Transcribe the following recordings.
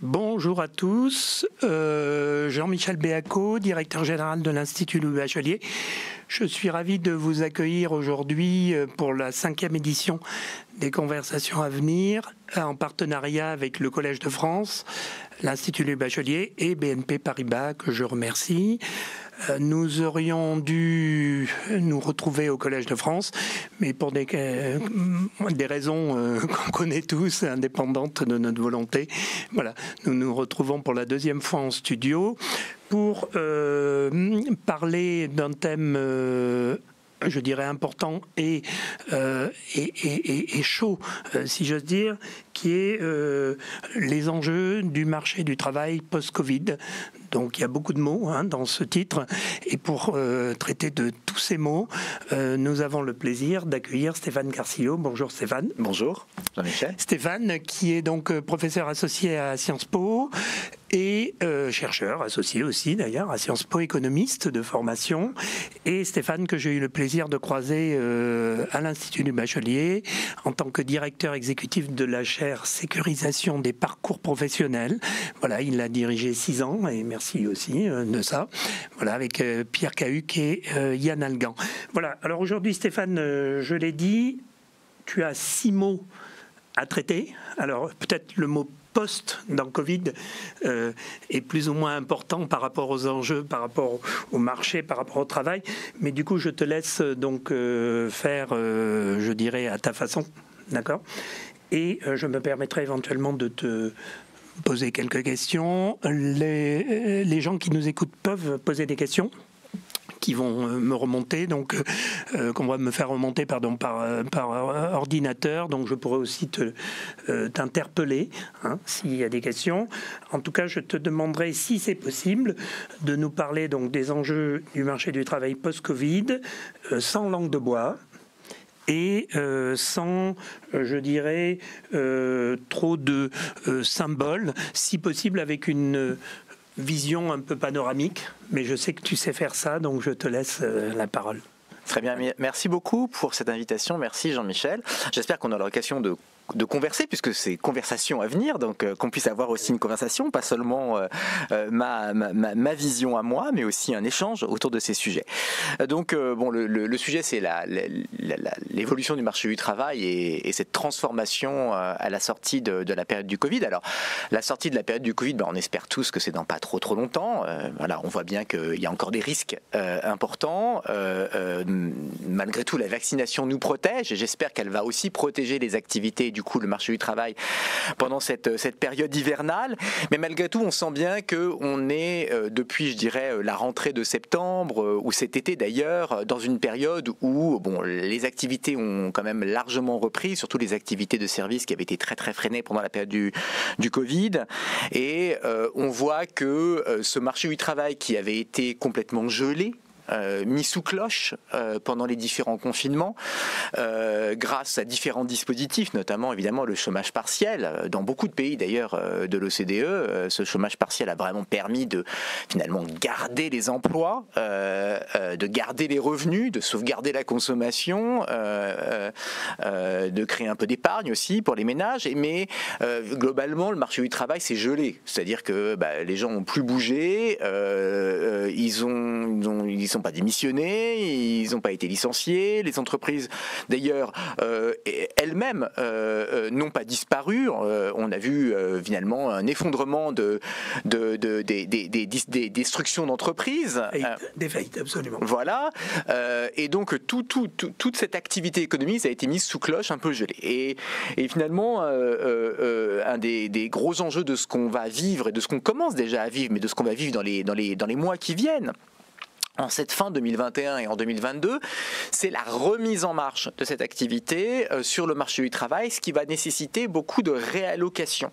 Bonjour à tous, Jean-Michel Béaco, directeur général de l'Institut Louis Bachelier. Je suis ravi de vous accueillir aujourd'hui pour la 5e édition des Conversations à venir, en partenariat avec le Collège de France, l'Institut Louis Bachelier et BNP Paribas, que je remercie. Nous aurions dû nous retrouver au Collège de France, mais pour des raisons qu'on connaît tous, indépendantes de notre volonté, voilà, nous nous retrouvons pour la 2e fois en studio pour parler d'un thème je dirais important et chaud, si j'ose dire, qui est les enjeux du marché du travail post-Covid. Donc il y a beaucoup de mots dans ce titre, et pour traiter de tous ces mots, nous avons le plaisir d'accueillir Stéphane Carcillo. Bonjour Stéphane. Bonjour Jean-Michel. Stéphane qui est donc professeur associé à Sciences Po et chercheur associé aussi d'ailleurs à Sciences Po, économiste de formation, et Stéphane que j'ai eu le plaisir de croiser à l'Institut du Bachelier en tant que directeur exécutif de la chaire sécurisation des parcours professionnels. Voilà, il l'a dirigé 6 ans et merci aussi de ça. Voilà, avec Pierre Cahuc et Yann Algan. Voilà, alors aujourd'hui Stéphane, je l'ai dit, tu as 6 mots à traiter. Alors peut-être le mot post dans Covid est plus ou moins important par rapport aux enjeux, par rapport au marché, par rapport au travail. Mais du coup, je te laisse donc faire, je dirais, à ta façon. D'accord ? Et je me permettrai éventuellement de te poser quelques questions. Les gens qui nous écoutent peuvent poser des questions qui vont me remonter, donc qu'on va me faire remonter par ordinateur, donc je pourrais aussi t'interpeller s'il y a des questions. En tout cas, je te demanderai, si c'est possible, de nous parler donc des enjeux du marché du travail post-Covid, sans langue de bois, et sans, je dirais, trop de symboles, si possible avec une vision un peu panoramique, mais je sais que tu sais faire ça, donc je te laisse la parole. Très bien, merci beaucoup pour cette invitation, merci Jean-Michel. J'espère qu'on aura l'occasion de converser, puisque c'est conversation à venir, donc qu'on puisse avoir aussi une conversation, pas seulement ma vision à moi, mais aussi un échange autour de ces sujets. Donc bon, le sujet, c'est l'évolution du marché du travail et cette transformation à la sortie de la période du Covid. Alors, la sortie de la période du Covid, on espère tous que c'est dans pas trop longtemps. Voilà, on voit bien qu'il y a encore des risques importants. Malgré tout, la vaccination nous protège, et j'espère qu'elle va aussi protéger les activités du coup le marché du travail pendant cette période hivernale. Mais malgré tout, on sent bien qu'on est depuis, je dirais, la rentrée de septembre, ou cet été d'ailleurs, dans une période où les activités ont quand même largement repris, surtout les activités de services qui avaient été très freinées pendant la période du Covid. Et on voit que ce marché du travail qui avait été complètement gelé, mis sous cloche pendant les différents confinements, grâce à différents dispositifs, notamment évidemment le chômage partiel. Dans beaucoup de pays d'ailleurs de l'OCDE, ce chômage partiel a vraiment permis de finalement garder les emplois, de garder les revenus, de sauvegarder la consommation, de créer un peu d'épargne aussi pour les ménages. Mais globalement, le marché du travail s'est gelé, c'est-à-dire que les gens n'ont plus bougé, ils sont pas démissionné, ils n'ont pas été licenciés, les entreprises d'ailleurs elles-mêmes n'ont pas disparu. On a vu finalement un effondrement des destructions d'entreprises. Des faillites, absolument. Voilà, et donc toute cette activité économique a été mise sous cloche, un peu gelée. Et finalement, un des gros enjeux de ce qu'on va vivre et de ce qu'on commence déjà à vivre, mais de ce qu'on va vivre dans les mois qui viennent, en cette fin 2021 et en 2022, c'est la remise en marche de cette activité sur le marché du travail, ce qui va nécessiter beaucoup de réallocation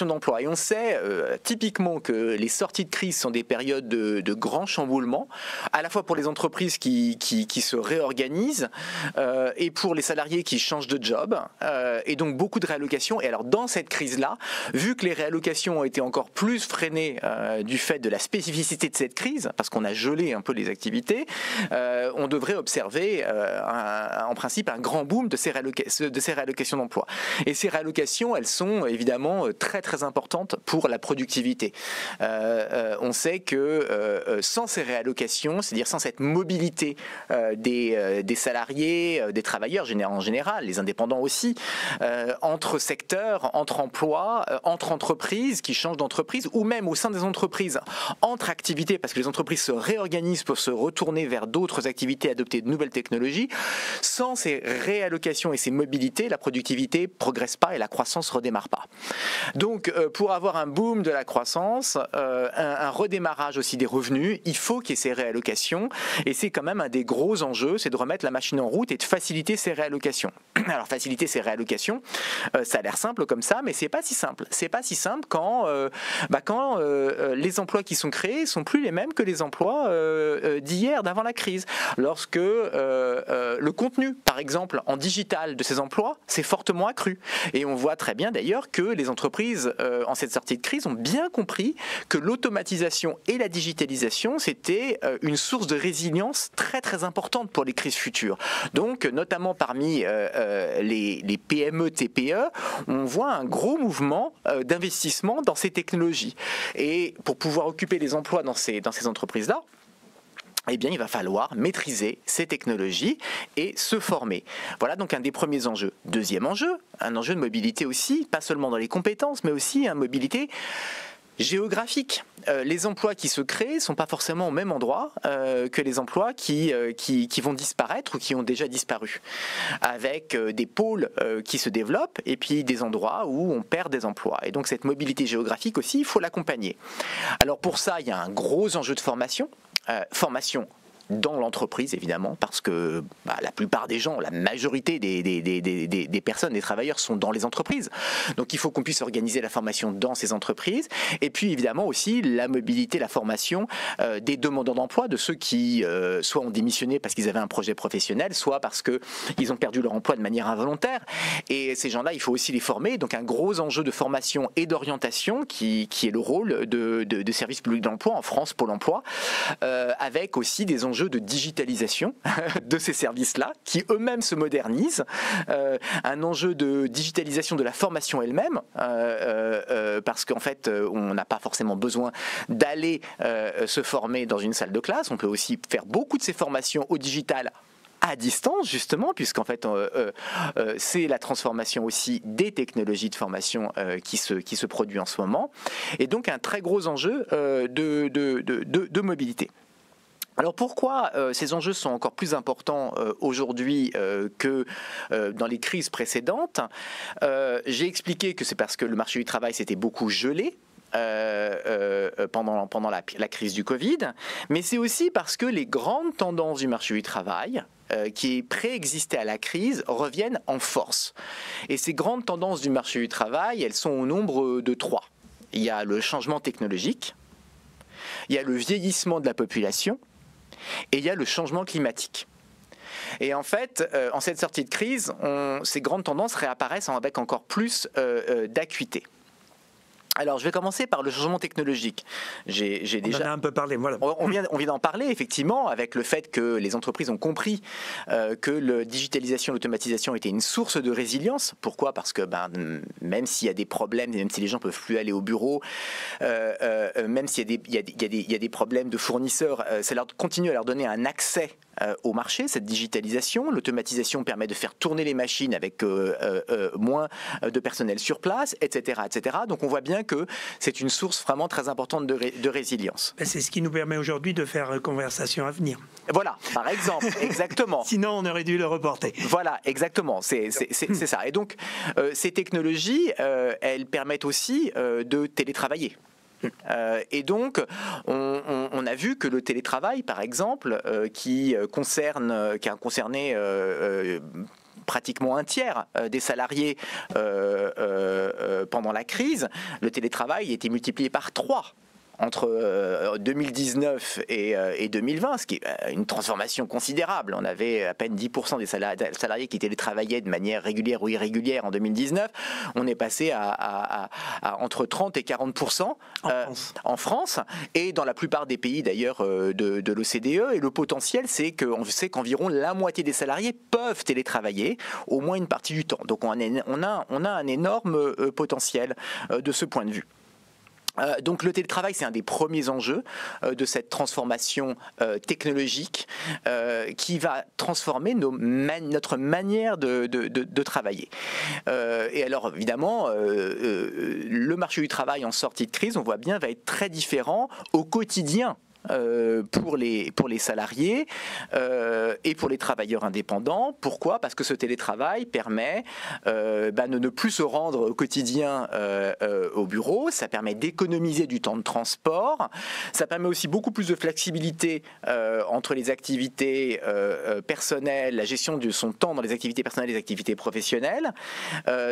d'emploi. Et on sait typiquement que les sorties de crise sont des périodes de grands chamboulements, à la fois pour les entreprises qui se réorganisent et pour les salariés qui changent de job, et donc beaucoup de réallocations. Et alors dans cette crise-là, vu que les réallocations ont été encore plus freinées du fait de la spécificité de cette crise, parce qu'on a gelé un peu les activités, on devrait observer en principe un grand boom de ces réallocations d'emploi. Et ces réallocations, elles sont sont évidemment très très importantes pour la productivité. On sait que sans ces réallocations, c'est-à-dire sans cette mobilité des salariés, des travailleurs en général, les indépendants aussi, entre secteurs, entre emplois, entre entreprises qui changent d'entreprise, ou même au sein des entreprises, entre activités, parce que les entreprises se réorganisent pour se retourner vers d'autres activités, adopter de nouvelles technologies. Sans ces réallocations et ces mobilités, la productivité ne progresse pas et la croissance ne redémarre pas. Donc, pour avoir un boom de la croissance, un redémarrage aussi des revenus, il faut qu'il y ait ces réallocations, et c'est quand même un des gros enjeux, c'est de remettre la machine en route et de faciliter ces réallocations. Alors, faciliter ces réallocations, ça a l'air simple comme ça, mais c'est pas si simple. C'est pas si simple quand les emplois qui sont créés sont plus les mêmes que les emplois d'hier, d'avant la crise. Lorsque le contenu, par exemple, en digital de ces emplois, s'est fortement accru. Et on voit très bien d'ailleurs que les entreprises, en cette sortie de crise, ont bien compris que l'automatisation et la digitalisation, c'était une source de résilience très très importante pour les crises futures. Donc, notamment parmi les PME, TPE, on voit un gros mouvement d'investissement dans ces technologies. Et pour pouvoir occuper les emplois dans ces entreprises-là, eh bien, il va falloir maîtriser ces technologies et se former. Voilà donc un des premiers enjeux. Deuxième enjeu, un enjeu de mobilité aussi, pas seulement dans les compétences, mais aussi une mobilité géographique. Les emplois qui se créent ne sont pas forcément au même endroit que les emplois qui vont disparaître ou qui ont déjà disparu, avec des pôles qui se développent et puis des endroits où on perd des emplois. Et donc cette mobilité géographique aussi, il faut l'accompagner. Alors pour ça, il y a un gros enjeu de formation. Formation dans l'entreprise évidemment, parce que la plupart des gens, la majorité des personnes, des travailleurs sont dans les entreprises. Donc il faut qu'on puisse organiser la formation dans ces entreprises. Et puis évidemment aussi la mobilité, la formation des demandeurs d'emploi, de ceux qui soit ont démissionné parce qu'ils avaient un projet professionnel, soit parce qu'ils ont perdu leur emploi de manière involontaire. Et ces gens-là, il faut aussi les former. Donc un gros enjeu de formation et d'orientation qui est le rôle de services publics d'emploi en France, Pôle emploi, avec aussi des enjeux de digitalisation de ces services-là, qui eux-mêmes se modernisent, un enjeu de digitalisation de la formation elle-même, parce qu'en fait, on n'a pas forcément besoin d'aller se former dans une salle de classe, on peut aussi faire beaucoup de ces formations au digital à distance justement, puisqu'en fait c'est la transformation aussi des technologies de formation qui se produit en ce moment, et donc un très gros enjeu de mobilité. Alors pourquoi ces enjeux sont encore plus importants aujourd'hui que dans les crises précédentes? J'ai expliqué que c'est parce que le marché du travail s'était beaucoup gelé pendant la crise du Covid, mais c'est aussi parce que les grandes tendances du marché du travail qui préexistaient à la crise reviennent en force. Et ces grandes tendances du marché du travail, elles sont au nombre de 3. Il y a le changement technologique, il y a le vieillissement de la population, et il y a le changement climatique. Et en fait, en cette sortie de crise, ces grandes tendances réapparaissent avec encore plus d'acuité. Alors, je vais commencer par le changement technologique. On en a un peu parlé, voilà. On vient d'en parler, effectivement, avec le fait que les entreprises ont compris que la digitalisation, l'automatisation était une source de résilience. Pourquoi? Parce que même s'il y a des problèmes, même si les gens ne peuvent plus aller au bureau, même s'il y a des problèmes de fournisseurs, ça continue à leur donner un accès au marché, cette digitalisation. L'automatisation permet de faire tourner les machines avec moins de personnel sur place, etc., etc. Donc on voit bien que c'est une source vraiment très importante de résilience. C'est ce qui nous permet aujourd'hui de faire Conversation Avenir. Voilà, par exemple, exactement. Sinon, on aurait dû le reporter. Voilà, exactement, c'est ça. Et donc, ces technologies, elles permettent aussi de télétravailler. Et donc, on a vu que le télétravail, par exemple, qui a concerné pratiquement un tiers des salariés pendant la crise, le télétravail a été multiplié par 3 entre 2019 et 2020, ce qui est une transformation considérable. On avait à peine 10% des salariés qui télétravaillaient de manière régulière ou irrégulière en 2019. On est passé à entre 30 et 40% en France et dans la plupart des pays d'ailleurs de l'OCDE. Et le potentiel, c'est qu'on sait qu'environ la moitié des salariés peuvent télétravailler au moins une partie du temps. Donc on a un énorme potentiel de ce point de vue. Donc le télétravail, c'est un des premiers enjeux de cette transformation technologique qui va transformer notre manière de travailler. Et alors évidemment, le marché du travail en sortie de crise, on voit bien, va être très différent au quotidien. Pour les salariés et pour les travailleurs indépendants. Pourquoi ? Parce que ce télétravail permet de ne plus se rendre au quotidien au bureau, ça permet d'économiser du temps de transport, ça permet aussi beaucoup plus de flexibilité entre les activités personnelles, la gestion de son temps dans les activités personnelles et les activités professionnelles.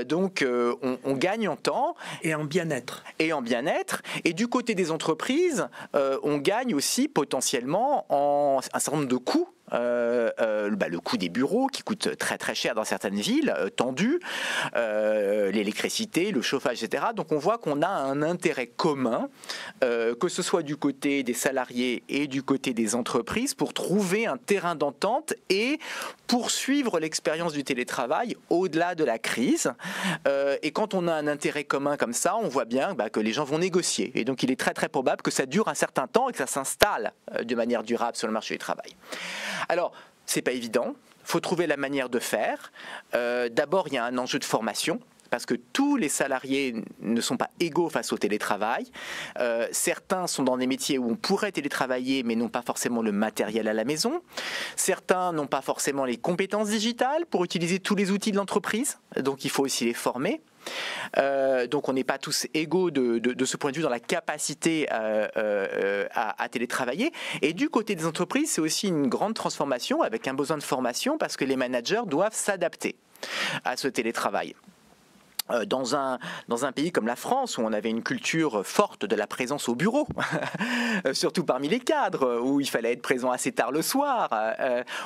Donc on gagne en temps. Et en bien-être. Et du côté des entreprises, on gagne aussi potentiellement en un certain nombre de coûts. Le coût des bureaux qui coûte très très cher dans certaines villes tendues, l'électricité, le chauffage, etc. Donc on voit qu'on a un intérêt commun, que ce soit du côté des salariés et du côté des entreprises, pour trouver un terrain d'entente et poursuivre l'expérience du télétravail au-delà de la crise. Et quand on a un intérêt commun comme ça, on voit bien que les gens vont négocier. Et donc il est très très probable que ça dure un certain temps et que ça s'installe de manière durable sur le marché du travail. Alors, c'est pas évident, il faut trouver la manière de faire. D'abord, il y a un enjeu de formation, parce que tous les salariés ne sont pas égaux face au télétravail. Certains sont dans des métiers où on pourrait télétravailler, mais n'ont pas forcément le matériel à la maison. Certains n'ont pas forcément les compétences digitales pour utiliser tous les outils de l'entreprise, donc il faut aussi les former. Donc on n'est pas tous égaux de ce point de vue dans la capacité à télétravailler. Et du côté des entreprises, c'est aussi une grande transformation avec un besoin de formation parce que les managers doivent s'adapter à ce télétravail. Dans un pays comme la France, où on avait une culture forte de la présence au bureau, surtout parmi les cadres, où il fallait être présent assez tard le soir,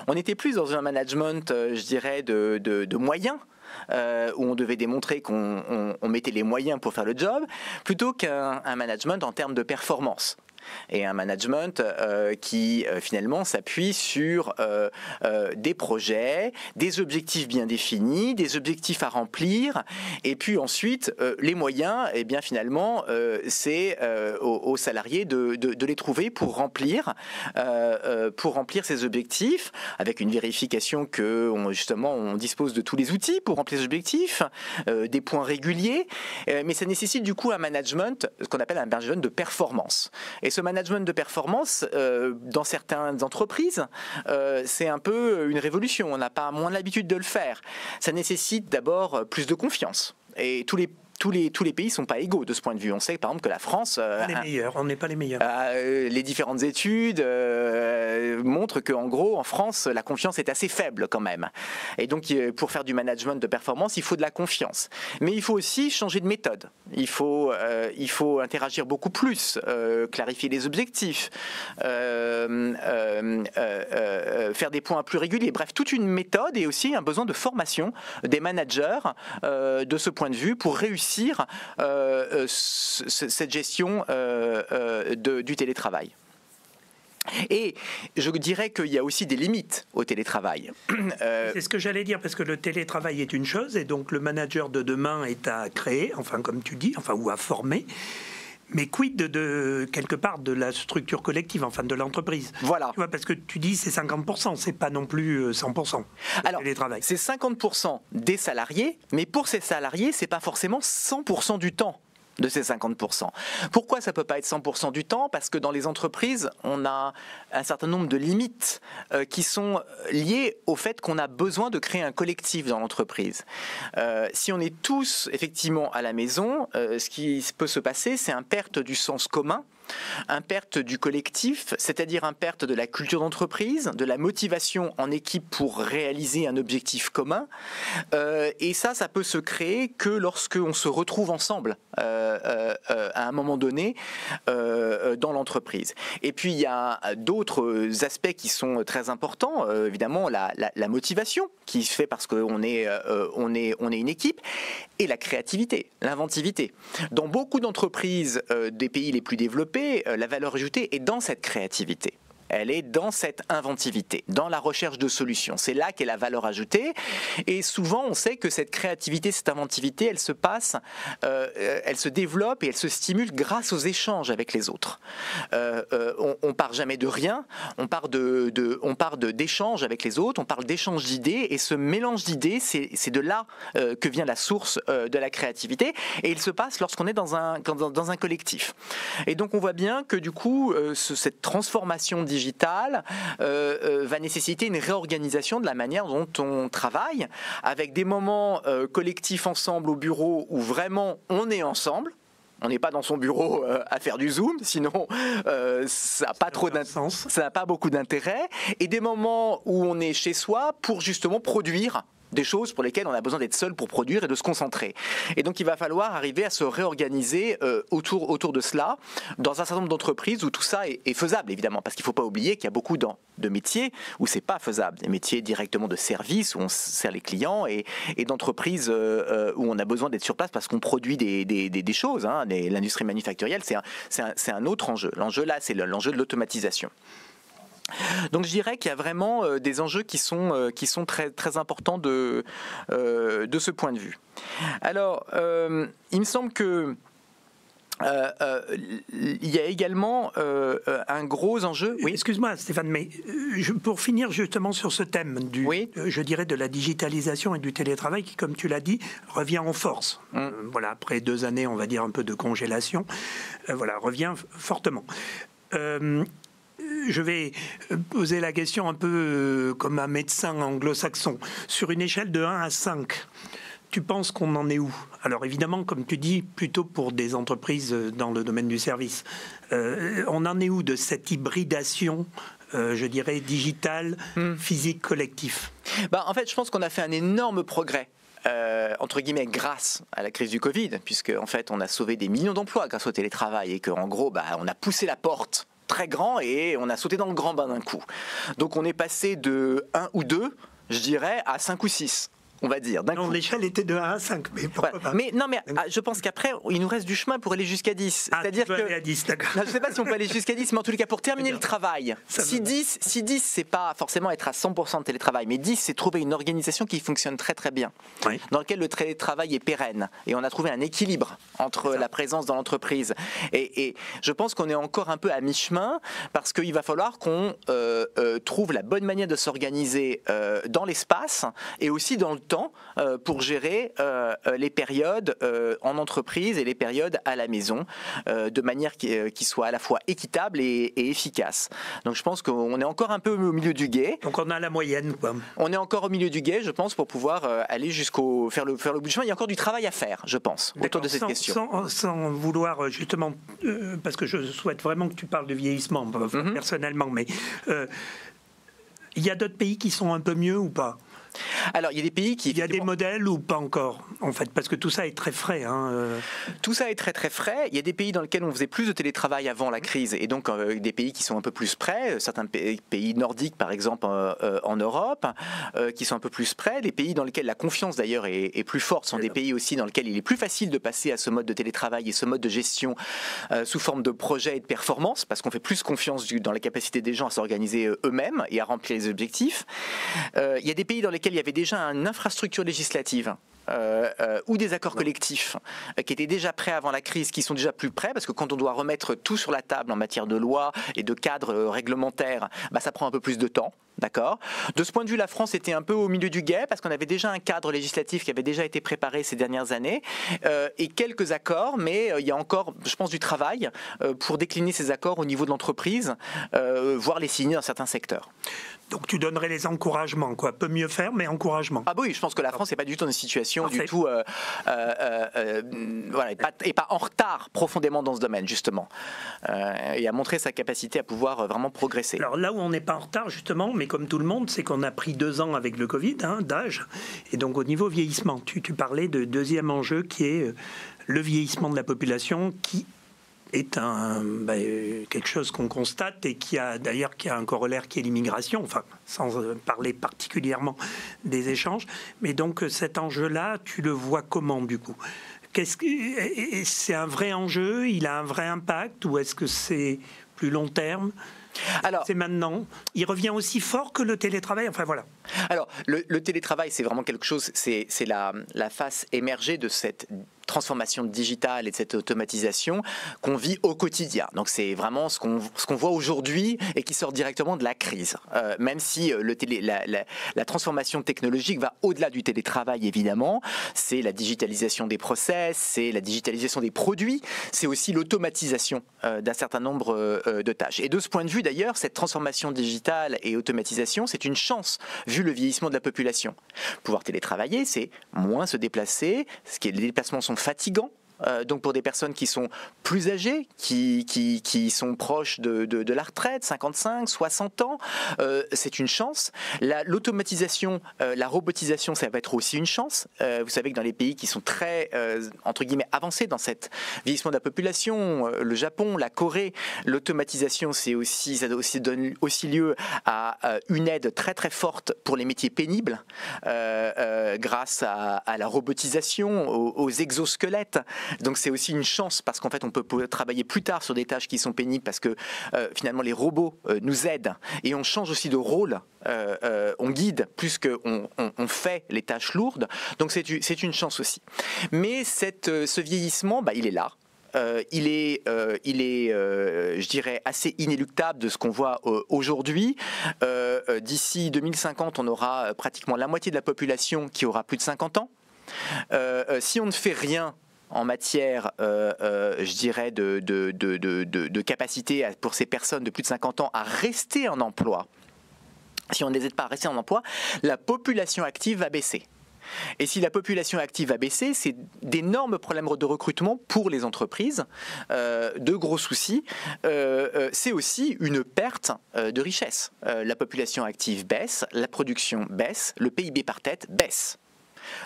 on était plus dans un management, je dirais, de moyens, où on devait démontrer qu'on mettait les moyens pour faire le job, plutôt qu'un management en termes de performance. Et un management qui finalement s'appuie sur des projets, des objectifs bien définis, des objectifs à remplir, et puis ensuite les moyens, et bien finalement c'est aux salariés de les trouver pour remplir ces objectifs, avec une vérification que justement on dispose de tous les outils pour remplir les objectifs, des points réguliers, mais ça nécessite du coup un management, ce qu'on appelle un management de performance. Et ce management de performance, dans certaines entreprises, c'est un peu une révolution. On n'a pas moins l'habitude de le faire. Ça nécessite d'abord plus de confiance. Et tous les pays ne sont pas égaux de ce point de vue. On sait par exemple que la France... on n'est pas les meilleurs. Les différentes études montrent qu'en gros, en France, la confiance est assez faible quand même. Et donc, pour faire du management de performance, il faut de la confiance. Mais il faut aussi changer de méthode. Il faut interagir beaucoup plus, clarifier les objectifs, faire des points plus réguliers. Bref, toute une méthode et aussi un besoin de formation des managers de ce point de vue pour réussir cette gestion du télétravail. Et je dirais qu'il y a aussi des limites au télétravail. C'est ce que j'allais dire, parce que le télétravail est une chose, et donc le manager de demain est à créer, enfin comme tu dis, ou à former. Mais quid de quelque part de la structure collective, de l'entreprise. Voilà. Tu vois, parce que tu dis c'est 50%, c'est pas non plus 100%. Alors, c'est 50% des salariés, mais pour ces salariés, c'est pas forcément 100% du temps de ces 50%. Pourquoi ça ne peut pas être 100% du temps ? Parce que dans les entreprises, on a un certain nombre de limites qui sont liées au fait qu'on a besoin de créer un collectif dans l'entreprise. Si on est tous effectivement à la maison, ce qui peut se passer, c'est une perte du sens commun Un perte du collectif, c'est-à-dire un perte de la culture d'entreprise, de la motivation en équipe pour réaliser un objectif commun. Et ça peut se créer que lorsqu'on se retrouve ensemble à un moment donné dans l'entreprise. Et puis il y a d'autres aspects qui sont très importants, évidemment la motivation qui se fait parce qu'on est une équipe, et la créativité, l'inventivité. Dans beaucoup d'entreprises des pays les plus développés, la valeur ajoutée est dans cette créativité. Elle est dans cette inventivité, dans la recherche de solutions. C'est là qu'est la valeur ajoutée. Et souvent, on sait que cette créativité, cette inventivité, elle se développe et elle se stimule grâce aux échanges avec les autres. On part jamais de rien. On part d'échanges avec les autres. On parle d'échanges d'idées. Et ce mélange d'idées, c'est de là que vient la source de la créativité. Et il se passe lorsqu'on est dans un collectif. Et donc, on voit bien que du coup, cette transformation digitale va nécessiter une réorganisation de la manière dont on travaille, avec des moments collectifs ensemble au bureau où vraiment on est ensemble. On n'est pas dans son bureau à faire du Zoom, sinon ça n'a pas beaucoup d'intérêt. Et des moments où on est chez soi pour justement produire des choses pour lesquelles on a besoin d'être seul pour produire et de se concentrer. Et donc il va falloir arriver à se réorganiser autour de cela dans un certain nombre d'entreprises où tout ça est faisable, évidemment, parce qu'il ne faut pas oublier qu'il y a beaucoup de métiers où c'est pas faisable, des métiers directement de service où on sert les clients et d'entreprises où on a besoin d'être sur place parce qu'on produit des choses. L'industrie manufacturielle, c'est un autre enjeu. L'enjeu là, c'est l'enjeu de l'automatisation. Donc je dirais qu'il y a vraiment des enjeux qui sont très, très importants de ce point de vue. Alors, il me semble que il y a également un gros enjeu. Oui, excuse-moi Stéphane, mais pour finir justement sur ce thème je dirais de la digitalisation et du télétravail qui, comme tu l'as dit, revient en force. Voilà, après 2 années, on va dire un peu de congélation, revient fortement. Je vais poser la question un peu comme un médecin anglo-saxon. Sur une échelle de 1 à 5, tu penses qu'on en est où? Alors évidemment, comme tu dis, plutôt pour des entreprises dans le domaine du service. On en est où de cette hybridation, je dirais, digitale, physique, collectif? En fait, je pense qu'on a fait un énorme progrès. Entre guillemets grâce à la crise du Covid, puisque en fait on a sauvé des millions d'emplois grâce au télétravail et qu'en gros on a poussé la porte très grand et on a sauté dans le grand bain d'un coup. Donc on est passé de 1 ou 2, je dirais, à 5 ou 6. On va dire. Non, l'échelle était de 1 à 5. Mais pourquoi pas ? Mais je pense qu'après, il nous reste du chemin pour aller jusqu'à 10. C'est-à-dire que... aller à 10, d'accord. Je ne sais pas si on peut aller jusqu'à 10, mais en tous les cas, pour terminer le travail, si 10, c'est pas forcément être à 100% de télétravail, mais 10, c'est trouver une organisation qui fonctionne très très bien, dans laquelle le télétravail est pérenne. Et on a trouvé un équilibre entre la présence dans l'entreprise. Et je pense qu'on est encore un peu à mi-chemin, parce qu'il va falloir qu'on trouve la bonne manière de s'organiser dans l'espace et aussi dans le temps pour gérer les périodes en entreprise et les périodes à la maison de manière qui soit à la fois équitable et efficace. Donc je pense qu'on est encore un peu au milieu du gué. Donc on a la moyenne, quoi. On est encore au milieu du gué, je pense, pour pouvoir aller jusqu'au faire le bout du chemin. Il y a encore du travail à faire, je pense, autour de cette question. Sans vouloir justement, parce que je souhaite vraiment que tu parles de vieillissement personnellement, mais il y a d'autres pays qui sont un peu mieux ou pas? Alors, il y a des pays qui... Il y a des modèles ou pas encore, en fait, parce que tout ça est très frais. Tout ça est très très frais. Il y a des pays dans lesquels on faisait plus de télétravail avant la crise, et donc des pays qui sont un peu plus près, certains pays nordiques, par exemple, en Europe, qui sont un peu plus près. Les pays dans lesquels la confiance, d'ailleurs, est plus forte sont des pays aussi dans lesquels il est plus facile de passer à ce mode de télétravail et ce mode de gestion sous forme de projet et de performance, parce qu'on fait plus confiance dans la capacité des gens à s'organiser eux-mêmes et à remplir les objectifs. Il y a des pays dans lesquels il y avait déjà une infrastructure législative ou des accords collectifs qui étaient déjà prêts avant la crise, qui sont déjà plus prêts, parce que quand on doit remettre tout sur la table en matière de loi et de cadre réglementaire, ça prend un peu plus de temps. D'accord. De ce point de vue, la France était un peu au milieu du gué parce qu'on avait déjà un cadre législatif qui avait déjà été préparé ces dernières années et quelques accords, mais il y a encore, je pense, du travail pour décliner ces accords au niveau de l'entreprise, voire les signer dans certains secteurs. Donc tu donnerais les encouragements, quoi. Peut mieux faire, mais encouragement. Ah oui, je pense que la France n'est pas du tout dans une situation formation du tout, voilà, et pas en retard profondément dans ce domaine justement, et a montré sa capacité à pouvoir vraiment progresser. Alors là où on n'est pas en retard justement, mais comme tout le monde, c'est qu'on a pris 2 ans avec le Covid d'âge, et donc au niveau vieillissement, tu parlais de deuxième enjeu qui est le vieillissement de la population, qui est quelque chose qu'on constate et qui a un corollaire qui est l'immigration, enfin sans parler particulièrement des échanges, mais donc cet enjeu-là, tu le vois comment du coup? C'est un vrai enjeu, il a un vrai impact, ou est-ce que c'est plus long terme? Alors, c'est maintenant. Il revient aussi fort que le télétravail. Enfin voilà. Alors, le télétravail, c'est vraiment quelque chose. C'est la face émergée de cette transformation digitale et de cette automatisation qu'on vit au quotidien. Donc c'est vraiment ce qu'on voit aujourd'hui et qui sort directement de la crise. Même si la transformation technologique va au-delà du télétravail, évidemment, c'est la digitalisation des process, c'est la digitalisation des produits, c'est aussi l'automatisation d'un certain nombre de tâches. Et de ce point de vue, d'ailleurs, cette transformation digitale et automatisation, c'est une chance vu le vieillissement de la population. Pouvoir télétravailler, c'est moins se déplacer, les déplacements sont fatigants. Donc pour des personnes qui sont plus âgées, qui sont proches de la retraite, 55, 60 ans, c'est une chance. L'automatisation, la robotisation, ça va être aussi une chance. Vous savez que dans les pays qui sont très, entre guillemets, avancés dans cette vieillissement de la population, le Japon, la Corée, l'automatisation, ça donne aussi lieu à une aide très très forte pour les métiers pénibles, grâce à la robotisation, aux exosquelettes. Donc c'est aussi une chance parce qu'en fait on peut travailler plus tard sur des tâches qui sont pénibles parce que finalement les robots nous aident et on change aussi de rôle, on guide plus qu'on fait les tâches lourdes, donc c'est une chance aussi. Mais ce vieillissement, il est là. Il est, je dirais, assez inéluctable de ce qu'on voit aujourd'hui. D'ici 2050, on aura pratiquement la moitié de la population qui aura plus de 50 ans. Si on ne fait rien en matière, je dirais, de capacité pour ces personnes de plus de 50 ans à rester en emploi, si on ne les aide pas à rester en emploi, la population active va baisser. Et si la population active va baisser, c'est d'énormes problèmes de recrutement pour les entreprises, de gros soucis. C'est aussi une perte de richesse. La population active baisse, la production baisse, le PIB par tête baisse.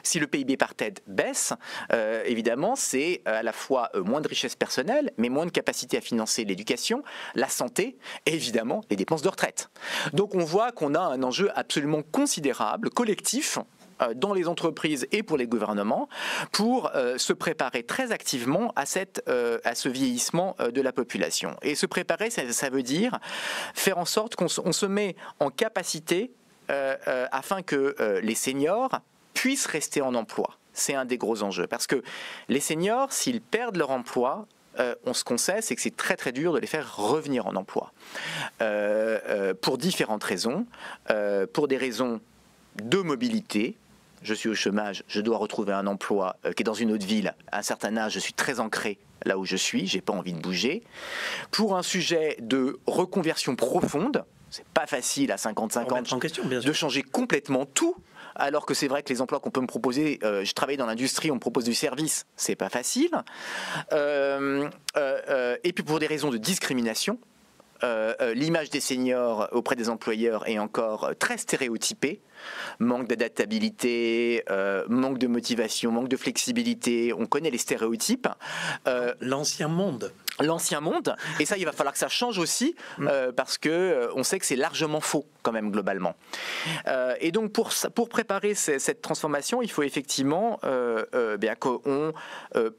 Si le PIB par tête baisse, évidemment, c'est à la fois moins de richesse personnelle, mais moins de capacité à financer l'éducation, la santé et évidemment les dépenses de retraite. Donc on voit qu'on a un enjeu absolument considérable, collectif, dans les entreprises et pour les gouvernements, pour se préparer très activement à ce vieillissement de la population. Et se préparer, ça veut dire faire en sorte qu'on se met en capacité afin que les seniors puissent rester en emploi. C'est un des gros enjeux. Parce que les seniors, s'ils perdent leur emploi, ce qu'on sait, c'est que c'est très très dur de les faire revenir en emploi. Pour différentes raisons. Pour des raisons de mobilité. Je suis au chômage, je dois retrouver un emploi qui est dans une autre ville. À un certain âge, je suis très ancré là où je suis, j'ai pas envie de bouger. Pour un sujet de reconversion profonde, c'est pas facile à 55 ans de changer complètement tout. Alors que c'est vrai que les emplois qu'on peut me proposer, je travaille dans l'industrie, on me propose du service, c'est pas facile. Et puis pour des raisons de discrimination, l'image des seniors auprès des employeurs est encore très stéréotypée. Manque d'adaptabilité, manque de motivation, manque de flexibilité, on connaît les stéréotypes. L'ancien monde. L'ancien monde, et ça il va falloir que ça change aussi parce que on sait que c'est largement faux quand même globalement. Et donc pour préparer cette transformation, il faut effectivement qu'on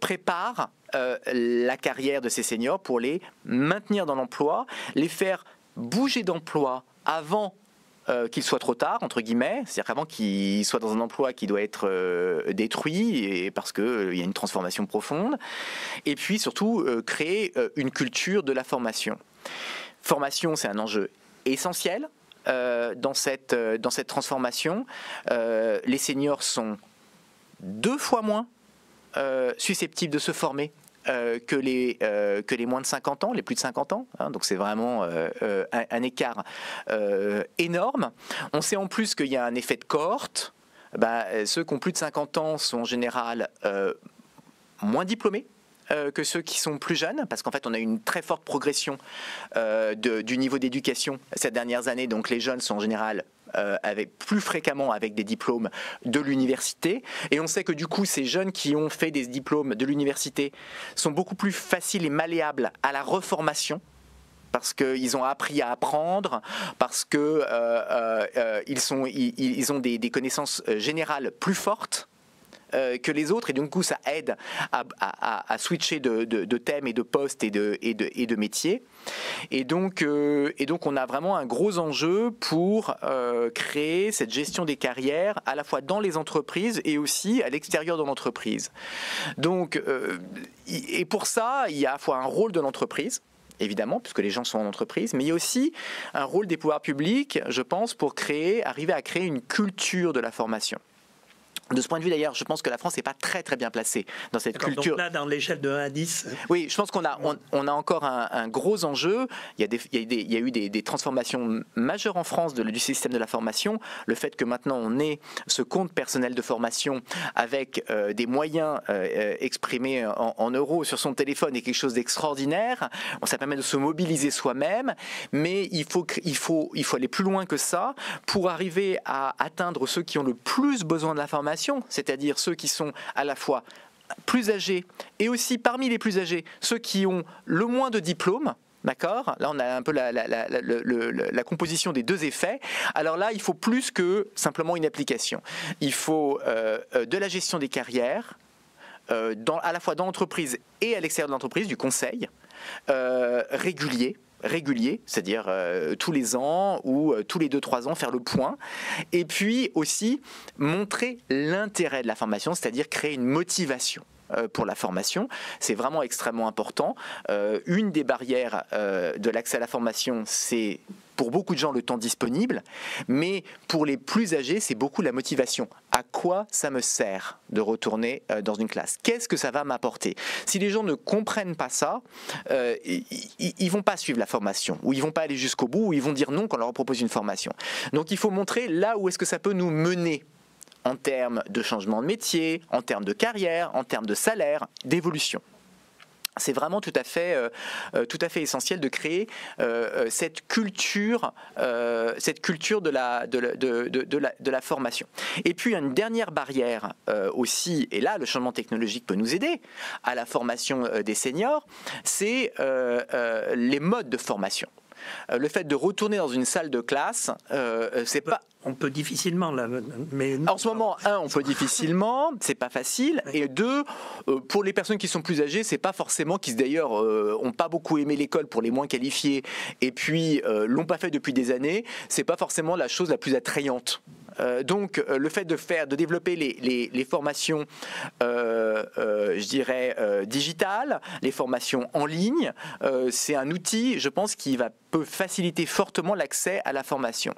prépare la carrière de ces seniors pour les maintenir dans l'emploi, les faire bouger d'emploi avant qu'il soit trop tard, entre guillemets, c'est-à-dire qu'avant qu'il soit dans un emploi qui doit être détruit et parce qu'il y a une transformation profonde, et puis surtout créer une culture de la formation. Formation, c'est un enjeu essentiel dans cette transformation. Les seniors sont 2 fois moins susceptibles de se former que les moins de 50 ans, les plus de 50 ans. Donc c'est vraiment un écart énorme. On sait en plus qu'il y a un effet de cohorte. ceux qui ont plus de 50 ans sont en général moins diplômés que ceux qui sont plus jeunes, parce qu'en fait on a une très forte progression du niveau d'éducation ces dernières années, donc les jeunes sont en général plus fréquemment avec des diplômes de l'université, et on sait que du coup ces jeunes qui ont fait des diplômes de l'université sont beaucoup plus faciles et malléables à la reformation, parce qu'ils ont appris à apprendre, parce qu'ils ont des connaissances générales plus fortes que les autres, et du coup ça aide à switcher de thèmes et de postes et de métiers. Et donc on a vraiment un gros enjeu pour créer cette gestion des carrières à la fois dans les entreprises et aussi à l'extérieur de l'entreprise. Donc, et pour ça, il y a à la fois un rôle de l'entreprise, évidemment, puisque les gens sont en entreprise, mais il y a aussi un rôle des pouvoirs publics, je pense, pour arriver à créer une culture de la formation. De ce point de vue, d'ailleurs, je pense que la France n'est pas très très bien placée dans cette culture. Donc là, dans l'échelle de 1 à 10. Oui, je pense qu'on a encore un gros enjeu. Il y a eu des transformations majeures en France du système de la formation. Le fait que maintenant on ait ce compte personnel de formation avec des moyens exprimés en euros sur son téléphone est quelque chose d'extraordinaire. Ça permet de se mobiliser soi-même, mais il faut aller plus loin que ça pour arriver à atteindre ceux qui ont le plus besoin de la formation, c'est-à-dire ceux qui sont à la fois plus âgés et aussi parmi les plus âgés, ceux qui ont le moins de diplômes. D'accord ? Là, on a un peu la composition des deux effets. Alors là, il faut plus que simplement une application. Il faut de la gestion des carrières, à la fois dans l'entreprise et à l'extérieur de l'entreprise, du conseil, régulier, c'est-à-dire tous les ans ou tous les 2-3 ans faire le point, et puis aussi montrer l'intérêt de la formation, c'est-à-dire créer une motivation pour la formation. C'est vraiment extrêmement important. Une des barrières de l'accès à la formation, c'est pour beaucoup de gens le temps disponible, mais pour les plus âgés, c'est beaucoup la motivation. À quoi ça me sert de retourner dans une classe ? Qu'est-ce que ça va m'apporter ? Si les gens ne comprennent pas ça, ils vont pas suivre la formation, ou ils vont pas aller jusqu'au bout, ou ils vont dire non quand on leur propose une formation. Donc il faut montrer là où est-ce que ça peut nous mener en termes de changement de métier, en termes de carrière, en termes de salaire, d'évolution. C'est vraiment tout à fait essentiel de créer cette culture de la formation. Et puis une dernière barrière aussi, et là le changement technologique peut nous aider à la formation des seniors, c'est les modes de formation. Le fait de retourner dans une salle de classe, c'est pas... On peut difficilement, là, mais... En ce moment, on peut difficilement, c'est pas facile, et 2, pour les personnes qui sont plus âgées, c'est pas forcément, qui d'ailleurs ont pas beaucoup aimé l'école pour les moins qualifiés, et puis l'ont pas fait depuis des années, c'est pas forcément la chose la plus attrayante. Donc le fait de développer les formations je dirais digitales, les formations en ligne, c'est un outil, je pense, qui peut faciliter fortement l'accès à la formation.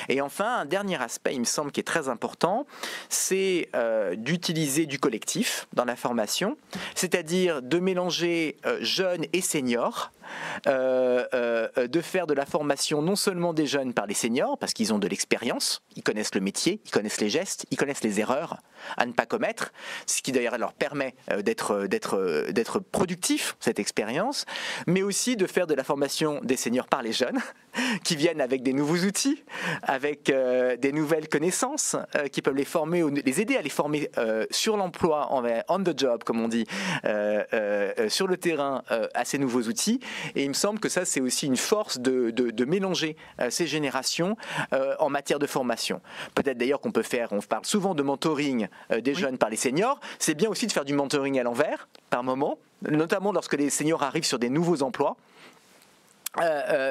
Et enfin, un dernier aspect, il me semble, qui est très important, c'est d'utiliser du collectif dans la formation, c'est-à-dire de mélanger jeunes et seniors, de faire de la formation non seulement des jeunes par les seniors, parce qu'ils ont de l'expérience, ils connaissent le métier, ils connaissent les gestes, ils connaissent les erreurs à ne pas commettre, ce qui d'ailleurs leur permet d'être productifs, cette expérience, mais aussi de faire de la formation des seniors par les jeunes, qui viennent avec des nouveaux outils, avec des nouvelles connaissances, qui peuvent les aider à les former sur l'emploi, on the job, comme on dit, sur le terrain, à ces nouveaux outils. Et il me semble que ça, c'est aussi une force de mélanger ces générations en matière de formation. Peut-être d'ailleurs on parle souvent de mentoring des jeunes par les seniors, c'est bien aussi de faire du mentoring à l'envers, par moment, notamment lorsque les seniors arrivent sur des nouveaux emplois.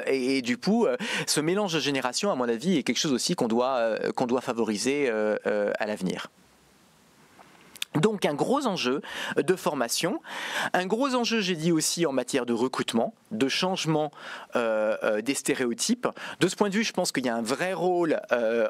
Et du coup, ce mélange de générations, à mon avis, est quelque chose aussi qu'on doit favoriser à l'avenir. Donc un gros enjeu de formation, un gros enjeu, j'ai dit aussi, en matière de recrutement, de changement des stéréotypes. De ce point de vue, je pense qu'il y a un vrai rôle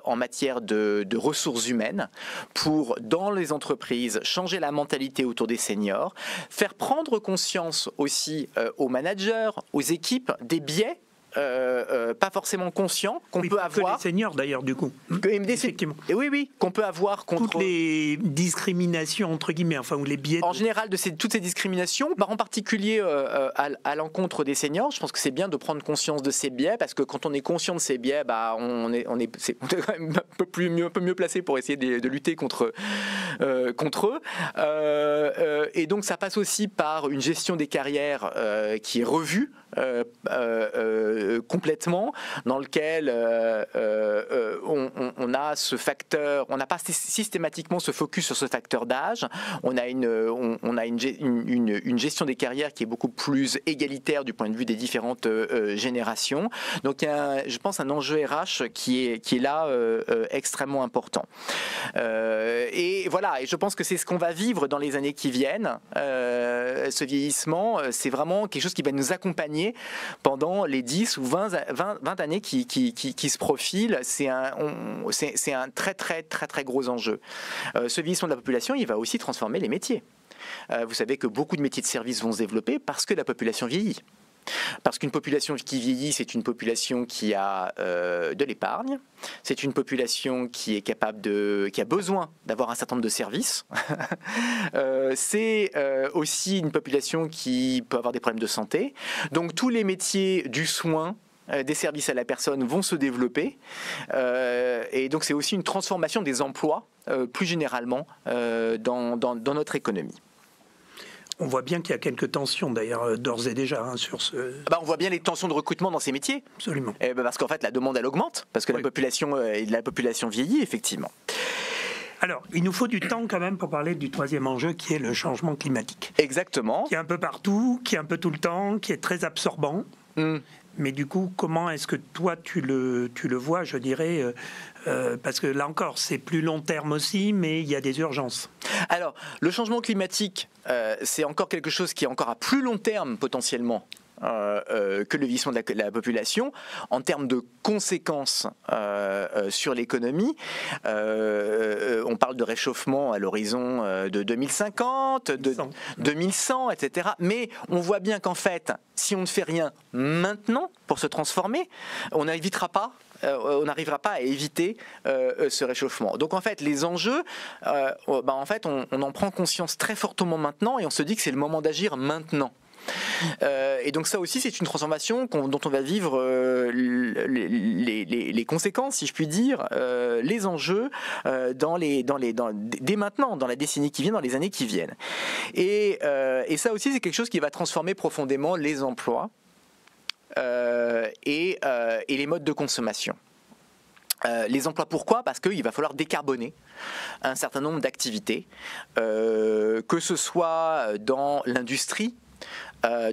en matière de ressources humaines pour, dans les entreprises, changer la mentalité autour des seniors, faire prendre conscience aussi aux managers, aux équipes, des biais pas forcément conscients qu'on peut avoir. Que les seniors d'ailleurs du coup. Effectivement. Et oui, qu'on peut avoir contre toutes les discriminations entre guillemets, enfin ou les biais. En général, toutes ces discriminations, en particulier à l'encontre des seniors, je pense que c'est bien de prendre conscience de ces biais parce que quand on est conscient de ces biais, c'est quand même un peu mieux placé pour essayer de lutter contre eux. Et donc ça passe aussi par une gestion des carrières qui est revue. Complètement, dans lequel on a ce facteur, on n'a pas systématiquement ce focus sur ce facteur d'âge, on a une gestion des carrières qui est beaucoup plus égalitaire du point de vue des différentes générations. Donc il y a, je pense, un enjeu RH qui est là extrêmement important. Et voilà, et je pense que c'est ce qu'on va vivre dans les années qui viennent. Ce vieillissement, c'est vraiment quelque chose qui va nous accompagner pendant les 10 ou 20 années qui se profilent. C'est un très très très très gros enjeu. Ce vieillissement de la population, il va aussi transformer les métiers. Vous savez que beaucoup de métiers de service vont se développer parce que la population vieillit. Parce qu'une population qui vieillit, c'est une population qui a de l'épargne, c'est une population qui est qui a besoin d'avoir un certain nombre de services. C'est aussi une population qui peut avoir des problèmes de santé. Donc tous les métiers du soin, des services à la personne vont se développer. Et donc c'est aussi une transformation des emplois plus généralement dans notre économie. On voit bien qu'il y a quelques tensions d'ailleurs d'ores et déjà sur ce... on voit bien les tensions de recrutement dans ces métiers. Absolument. Parce qu'en fait la demande elle augmente, parce que la population vieillit effectivement. Alors, il nous faut du temps quand même pour parler du troisième enjeu qui est le changement climatique. Exactement. Qui est un peu partout, qui est un peu tout le temps, qui est très absorbant. Mais du coup, comment est-ce que toi tu le vois, je dirais, parce que là encore, c'est plus long terme aussi, mais il y a des urgences. Alors, le changement climatique, c'est encore quelque chose qui est encore à plus long terme potentiellement. Que le vieillissement de la population en termes de conséquences sur l'économie. On parle de réchauffement à l'horizon de 2050, de 2100, etc. Mais on voit bien qu'en fait, si on ne fait rien maintenant pour se transformer, on n'arrivera pas à éviter ce réchauffement. Donc en fait, les enjeux, en fait, on en prend conscience très fortement maintenant et on se dit que c'est le moment d'agir maintenant. Et donc ça aussi c'est une transformation dont on va vivre les conséquences, si je puis dire, les enjeux dès maintenant, dans la décennie qui vient, dans les années qui viennent. Et ça aussi c'est quelque chose qui va transformer profondément les emplois et les modes de consommation. Les emplois, pourquoi ? Parce qu'il va falloir décarboner un certain nombre d'activités, que ce soit dans l'industrie,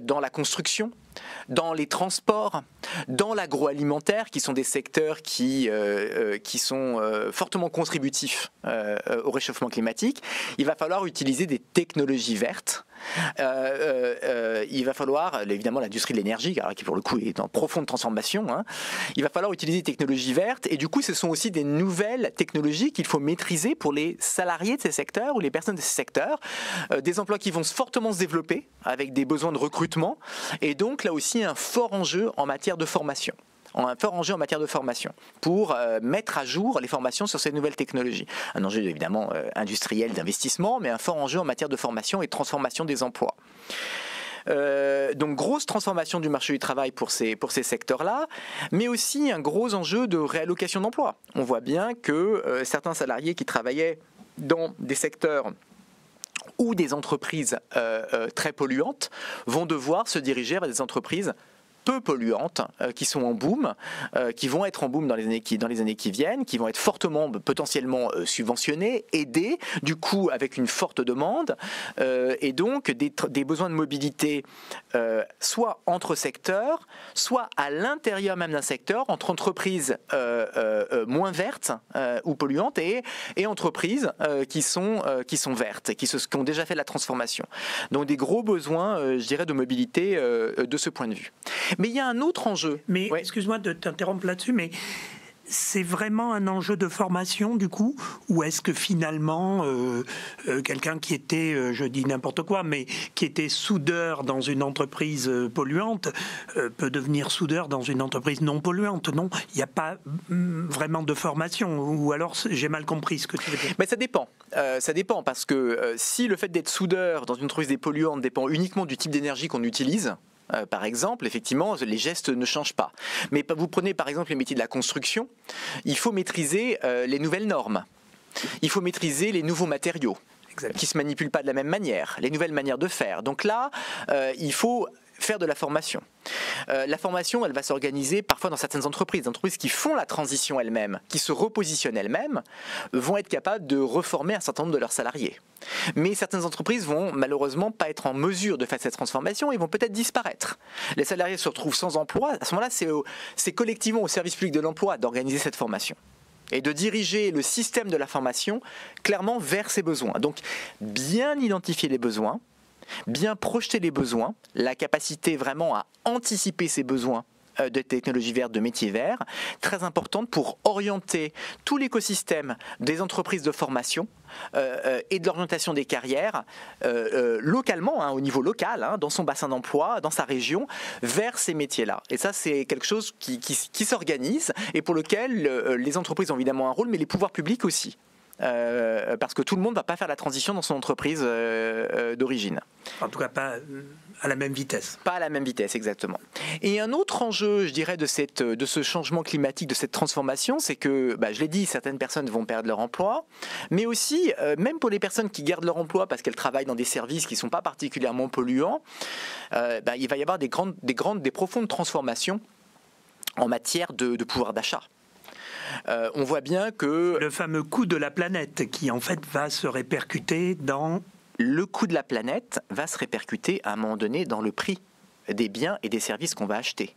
dans la construction, dans les transports, dans l'agroalimentaire, qui sont des secteurs qui sont fortement contributifs au réchauffement climatique. Il va falloir utiliser des technologies vertes. Il va falloir, évidemment, l'industrie de l'énergie, qui pour le coup est en profonde transformation. Il va falloir utiliser des technologies vertes, et du coup, ce sont aussi des nouvelles technologies qu'il faut maîtriser pour les salariés de ces secteurs ou les personnes de ces secteurs. Des emplois qui vont fortement se développer avec des besoins de recrutement, et donc là aussi un fort enjeu en matière de formation. Pour mettre à jour les formations sur ces nouvelles technologies. Un enjeu évidemment industriel d'investissement, mais un fort enjeu en matière de formation et de transformation des emplois. Donc grosse transformation du marché du travail pour ces secteurs-là, mais aussi un gros enjeu de réallocation d'emplois. On voit bien que certains salariés qui travaillaient dans des secteurs ou des entreprises très polluantes vont devoir se diriger vers des entreprises peu polluantes, qui sont en boom, qui vont être en boom dans les années qui viennent, qui vont être fortement, potentiellement subventionnées, aidées, du coup avec une forte demande, et donc des besoins de mobilité soit entre secteurs, soit à l'intérieur même d'un secteur, entre entreprises moins vertes ou polluantes et entreprises qui sont vertes, qui ont déjà fait la transformation. Donc des gros besoins, je dirais, de mobilité de ce point de vue. Mais il y a un autre enjeu. Mais excuse-moi de t'interrompre là-dessus, mais c'est vraiment un enjeu de formation du coup, ou est-ce que finalement quelqu'un qui était, je dis n'importe quoi, mais qui était soudeur dans une entreprise polluante peut devenir soudeur dans une entreprise non polluante? Non, il n'y a pas vraiment de formation, ou alors j'ai mal compris ce que tu veux dire. Mais ça dépend. Ça dépend parce que si le fait d'être soudeur dans une entreprise dépolluante dépend uniquement du type d'énergie qu'on utilise, par exemple, effectivement, les gestes ne changent pas. Mais vous prenez par exemple les métiers de la construction, il faut maîtriser les nouvelles normes, il faut maîtriser les nouveaux matériaux qui ne se manipulent pas de la même manière, les nouvelles manières de faire. Donc là, il faut faire de la formation. La formation, elle va s'organiser parfois dans certaines entreprises. Des entreprises qui font la transition elles-mêmes, qui se repositionnent elles-mêmes, vont être capables de reformer un certain nombre de leurs salariés. Mais certaines entreprises vont malheureusement pas être en mesure de faire cette transformation et vont peut-être disparaître. Les salariés se retrouvent sans emploi. À ce moment-là, c'est collectivement au service public de l'emploi d'organiser cette formation et de diriger le système de la formation clairement vers ses besoins. Donc, bien identifier les besoins, bien projeter les besoins, la capacité vraiment à anticiper ces besoins de technologies vertes, de métiers verts, très importante pour orienter tout l'écosystème des entreprises de formation et de l'orientation des carrières localement, au niveau local, dans son bassin d'emploi, dans sa région, vers ces métiers-là. Et ça, c'est quelque chose qui s'organise et pour lequel les entreprises ont évidemment un rôle, mais les pouvoirs publics aussi. Parce que tout le monde ne va pas faire la transition dans son entreprise d'origine. En tout cas, pas à la même vitesse. Pas à la même vitesse, exactement. Et un autre enjeu, je dirais, de ce changement climatique, de cette transformation, c'est que, je l'ai dit, certaines personnes vont perdre leur emploi, mais aussi, même pour les personnes qui gardent leur emploi parce qu'elles travaillent dans des services qui ne sont pas particulièrement polluants, il va y avoir des profondes transformations en matière de pouvoir d'achat. On voit bien que... Le fameux coût de la planète qui en fait va se répercuter dans... Le coût de la planète va se répercuter à un moment donné dans le prix des biens et des services qu'on va acheter.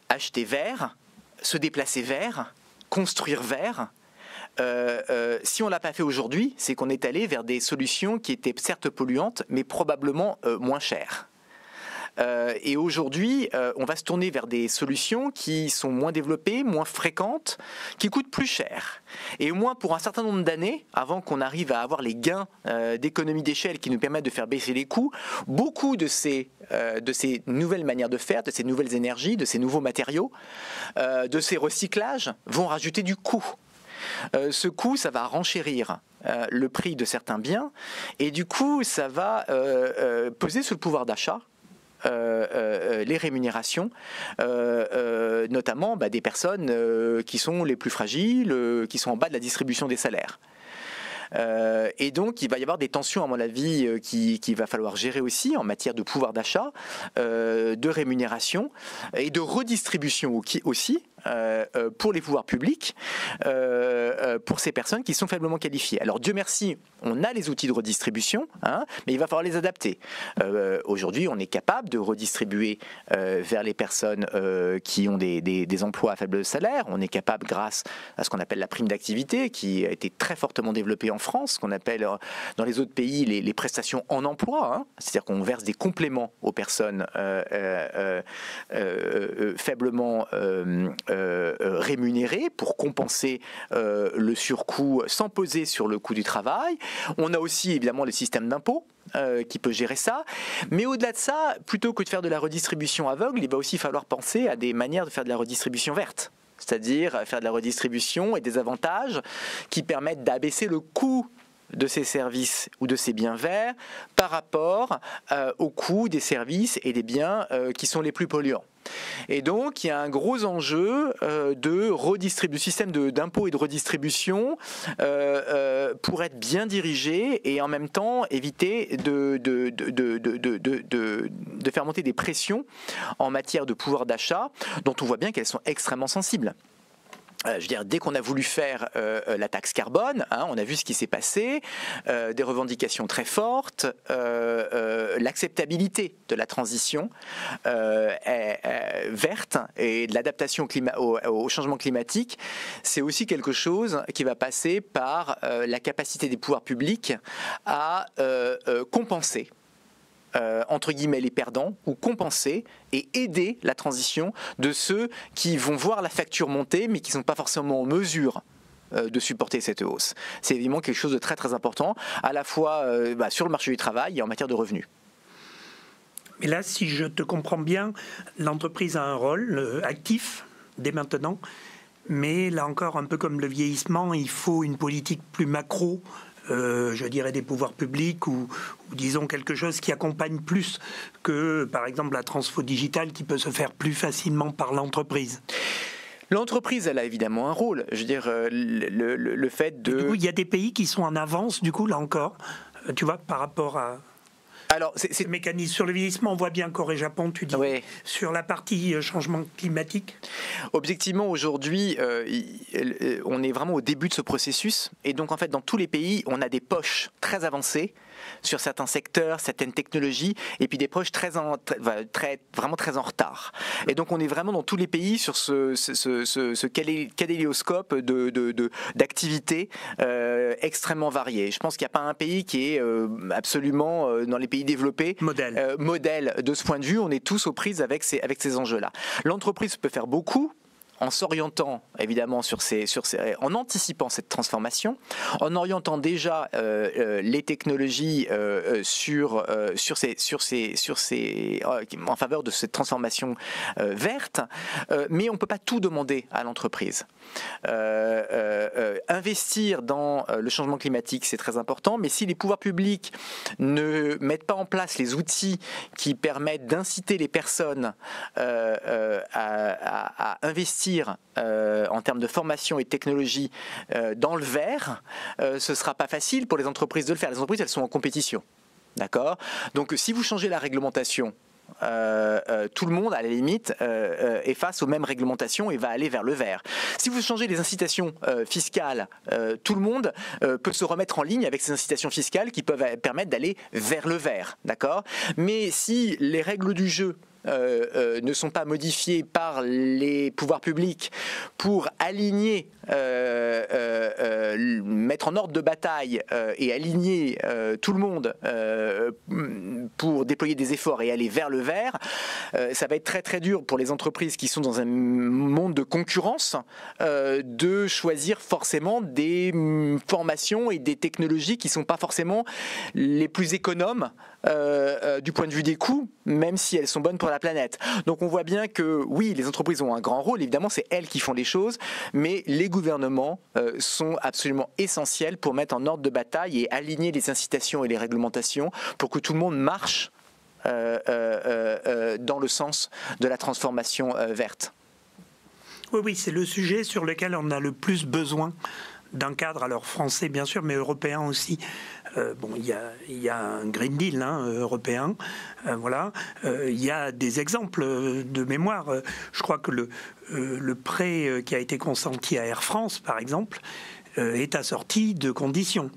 Acheter vert, se déplacer vert, construire vert, si on ne l'a pas fait aujourd'hui, c'est qu'on est allé vers des solutions qui étaient certes polluantes, mais probablement moins chères. Et aujourd'hui, on va se tourner vers des solutions qui sont moins développées, moins fréquentes, qui coûtent plus cher. Et au moins pour un certain nombre d'années, avant qu'on arrive à avoir les gains d'économie d'échelle qui nous permettent de faire baisser les coûts, beaucoup de ces nouvelles manières de faire, de ces nouvelles énergies, de ces nouveaux matériaux, de ces recyclages vont rajouter du coût. Ce coût, ça va renchérir le prix de certains biens et du coup, ça va peser sur le pouvoir d'achat. Les rémunérations, notamment des personnes qui sont les plus fragiles, qui sont en bas de la distribution des salaires. Et donc il va y avoir des tensions à mon avis qu'il va falloir gérer aussi en matière de pouvoir d'achat, de rémunération et de redistribution aussi pour les pouvoirs publics, pour ces personnes qui sont faiblement qualifiées. Alors Dieu merci, on a les outils de redistribution, mais il va falloir les adapter. Aujourd'hui, on est capable de redistribuer vers les personnes qui ont des emplois à faible salaire. On est capable, grâce à ce qu'on appelle la prime d'activité, qui a été très fortement développée en France, ce qu'on appelle dans les autres pays les prestations en emploi, c'est-à-dire qu'on verse des compléments aux personnes faiblement rémunérés pour compenser le surcoût sans peser sur le coût du travail. On a aussi évidemment le système d'impôt qui peut gérer ça. Mais au-delà de ça, plutôt que de faire de la redistribution aveugle, il va aussi falloir penser à des manières de faire de la redistribution verte. C'est-à-dire faire de la redistribution et des avantages qui permettent d'abaisser le coût de ces services ou de ces biens verts par rapport au coût des services et des biens qui sont les plus polluants. Et donc, il y a un gros enjeu de système d'impôt et de redistribution pour être bien dirigé et en même temps éviter de faire monter des pressions en matière de pouvoir d'achat dont on voit bien qu'elles sont extrêmement sensibles. Je veux dire, dès qu'on a voulu faire la taxe carbone, on a vu ce qui s'est passé, des revendications très fortes, l'acceptabilité de la transition verte et de l'adaptation au changement climatique, c'est aussi quelque chose qui va passer par la capacité des pouvoirs publics à compenser entre guillemets les perdants ou compenser et aider la transition de ceux qui vont voir la facture monter mais qui ne sont pas forcément en mesure de supporter cette hausse. C'est évidemment quelque chose de très très important, à la fois sur le marché du travail et en matière de revenus. Mais là, si je te comprends bien, l'entreprise a un rôle actif dès maintenant, mais là encore, un peu comme le vieillissement, il faut une politique plus macro, je dirais des pouvoirs publics ou disons quelque chose qui accompagne plus que, par exemple, la transfo digitale qui peut se faire plus facilement par l'entreprise. L'entreprise, elle a évidemment un rôle. Je veux dire, le fait de... Du coup, il y a des pays qui sont en avance, du coup, là encore, tu vois, par rapport à... Alors, c'est mécanisme sur le vieillissement, on voit bien Corée, Japon, tu dis. Oui. Sur la partie changement climatique. Objectivement, aujourd'hui, on est vraiment au début de ce processus. Et donc, en fait, dans tous les pays, on a des poches très avancées sur certains secteurs, certaines technologies, et puis des poches vraiment très en retard. Et donc, on est vraiment dans tous les pays sur ce kaléidoscope d'activités extrêmement variées. Je pense qu'il n'y a pas un pays qui est absolument, dans les pays développés, modèle de ce point de vue. On est tous aux prises avec ces enjeux-là. L'entreprise peut faire beaucoup en s'orientant évidemment en anticipant cette transformation, en orientant déjà les technologies en faveur de cette transformation verte, mais on ne peut pas tout demander à l'entreprise. Investir dans le changement climatique, c'est très important, mais si les pouvoirs publics ne mettent pas en place les outils qui permettent d'inciter les personnes à investir en termes de formation et de technologie dans le vert, ce ne sera pas facile pour les entreprises de le faire. Les entreprises, elles sont en compétition. D'accord ? Donc, si vous changez la réglementation, tout le monde, à la limite, est face aux mêmes réglementations et va aller vers le vert. Si vous changez les incitations fiscales, tout le monde peut se remettre en ligne avec ces incitations fiscales qui peuvent permettre d'aller vers le vert. D'accord ? Mais si les règles du jeu ne sont pas modifiées par les pouvoirs publics pour aligner, mettre en ordre de bataille et aligner tout le monde pour déployer des efforts et aller vers le vert, ça va être très très dur pour les entreprises qui sont dans un monde de concurrence de choisir forcément des formations et des technologies qui ne sont pas forcément les plus économes du point de vue des coûts, même si elles sont bonnes pour la planète. Donc on voit bien que oui, les entreprises ont un grand rôle, évidemment c'est elles qui font les choses, mais les gouvernements sont absolument essentiels pour mettre en ordre de bataille et aligner les incitations et les réglementations pour que tout le monde marche dans le sens de la transformation verte. Oui, c'est le sujet sur lequel on a le plus besoin d'un cadre, alors français bien sûr, mais européen aussi. Il y a un Green Deal européen, voilà. Il y a des exemples de mémoire. Je crois que le prêt qui a été consenti à Air France, par exemple, est assorti de conditions.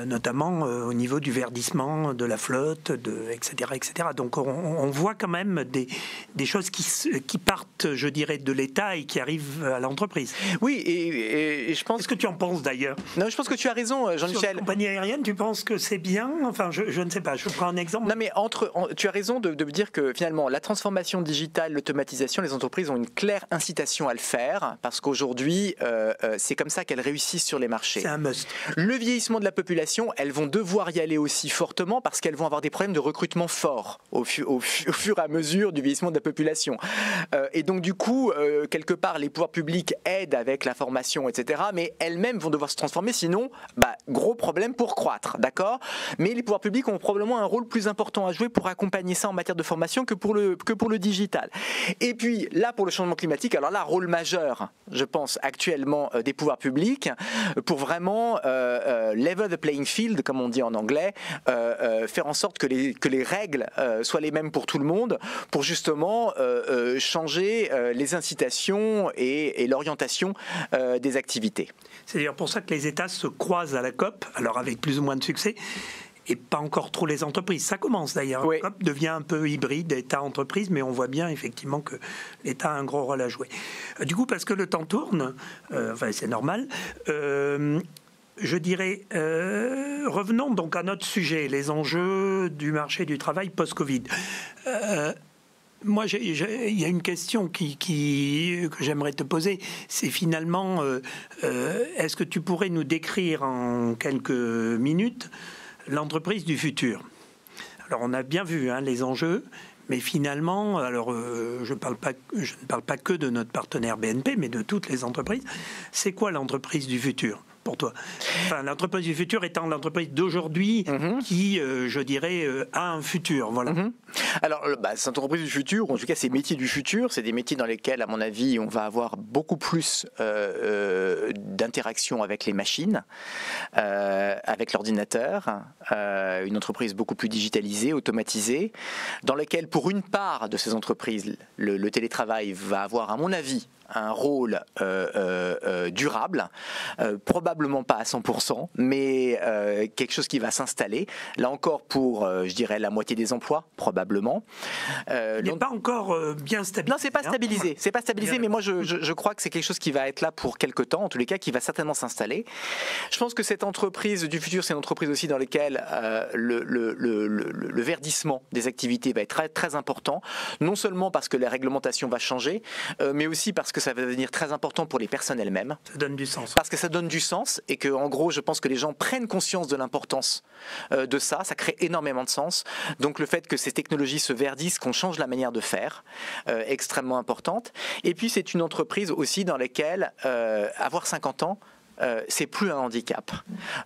Notamment au niveau du verdissement de la flotte, etc., etc. Donc on voit quand même des choses qui partent, je dirais, de l'État et qui arrivent à l'entreprise. Oui, et je pense... Qu'est-ce que tu en penses d'ailleurs ? Non, je pense que tu as raison, Jean-Michel. Sur la compagnie aérienne, tu penses que c'est bien ? Enfin, je ne sais pas, je prends un exemple. Non, mais tu as raison de me dire que finalement, la transformation digitale, l'automatisation, les entreprises ont une claire incitation à le faire, parce qu'aujourd'hui, c'est comme ça qu'elles réussissent sur les marchés. C'est un must. Le vieillissement de la population, elles vont devoir y aller aussi fortement parce qu'elles vont avoir des problèmes de recrutement forts au fur et à mesure du vieillissement de la population. Et donc du coup, quelque part, les pouvoirs publics aident avec la formation, etc. Mais elles-mêmes vont devoir se transformer, sinon, gros problème pour croître, d'accord ? Mais les pouvoirs publics ont probablement un rôle plus important à jouer pour accompagner ça en matière de formation que pour le digital. Et puis là, pour le changement climatique, alors là, rôle majeur, je pense, actuellement des pouvoirs publics pour vraiment level the playing field, comme on dit en anglais, faire en sorte que les règles soient les mêmes pour tout le monde, pour justement changer les incitations et l'orientation des activités. C'est d'ailleurs pour ça que les États se croisent à la COP, alors avec plus ou moins de succès, et pas encore trop les entreprises. Ça commence d'ailleurs. Oui. La COP devient un peu hybride, État-entreprise, mais on voit bien effectivement que l'État a un gros rôle à jouer. Du coup, parce que le temps tourne, c'est normal, je dirais, revenons donc à notre sujet, les enjeux du marché du travail post-Covid. Moi, il y a une question que j'aimerais te poser. C'est finalement, est-ce que tu pourrais nous décrire en quelques minutes l'entreprise du futur? Alors, on a bien vu les enjeux, mais finalement, alors je ne parle pas que de notre partenaire BNP, mais de toutes les entreprises. C'est quoi l'entreprise du futur pour toi? Enfin, l'entreprise du futur étant l'entreprise d'aujourd'hui qui, je dirais, a un futur. Voilà. Alors, cette entreprise du futur, ou en tout cas ces métiers du futur, c'est des métiers dans lesquels, à mon avis, on va avoir beaucoup plus d'interaction avec les machines, avec l'ordinateur, une entreprise beaucoup plus digitalisée, automatisée, dans laquelle, pour une part de ces entreprises, le télétravail va avoir, à mon avis, un rôle durable, probablement pas à 100%, mais quelque chose qui va s'installer. Là encore, pour, je dirais, la moitié des emplois, probablement. Il n'est pas encore bien stabilisé. Non, c'est pas stabilisé. C'est pas stabilisé, mais moi, je crois que c'est quelque chose qui va être là pour quelque temps, en tous les cas, qui va certainement s'installer. Je pense que cette entreprise du futur, c'est une entreprise aussi dans laquelle le verdissement des activités va être très, très important, non seulement parce que la réglementation va changer, mais aussi parce que ça va devenir très important pour les personnes elles-mêmes. Ça donne du sens. Parce que ça donne du sens et que, en gros, je pense que les gens prennent conscience de l'importance de ça. Ça crée énormément de sens. Donc, le fait que ces technologies se verdissent, qu'on change la manière de faire, extrêmement importante. Et puis, c'est une entreprise aussi dans laquelle avoir 50 ans, c'est plus un handicap.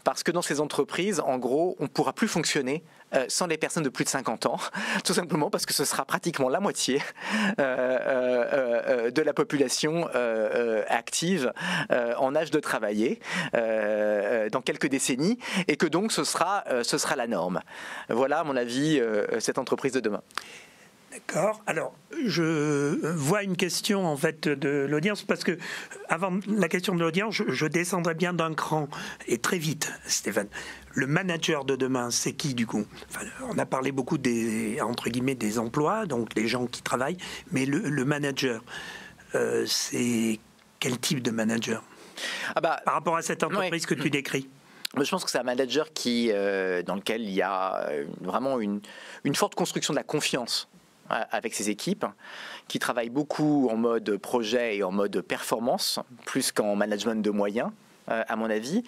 Parce que dans ces entreprises, en gros, on ne pourra plus fonctionner sans les personnes de plus de 50 ans, tout simplement parce que ce sera pratiquement la moitié de la population active en âge de travailler dans quelques décennies, et que donc ce sera la norme. Voilà, à mon avis, cette entreprise de demain. D'accord. Alors, je vois une question en fait de l'audience, parce que avant la question de l'audience, je descendrai bien d'un cran et très vite, Stéphane. Le manager de demain, c'est qui du coup? Enfin, on a parlé beaucoup entre guillemets des emplois, donc les gens qui travaillent, mais le manager, c'est quel type de manager par rapport à cette entreprise que tu décris? Je pense que c'est un manager dans lequel il y a vraiment une forte construction de la confiance avec ses équipes, qui travaillent beaucoup en mode projet et en mode performance, plus qu'en management de moyens, à mon avis.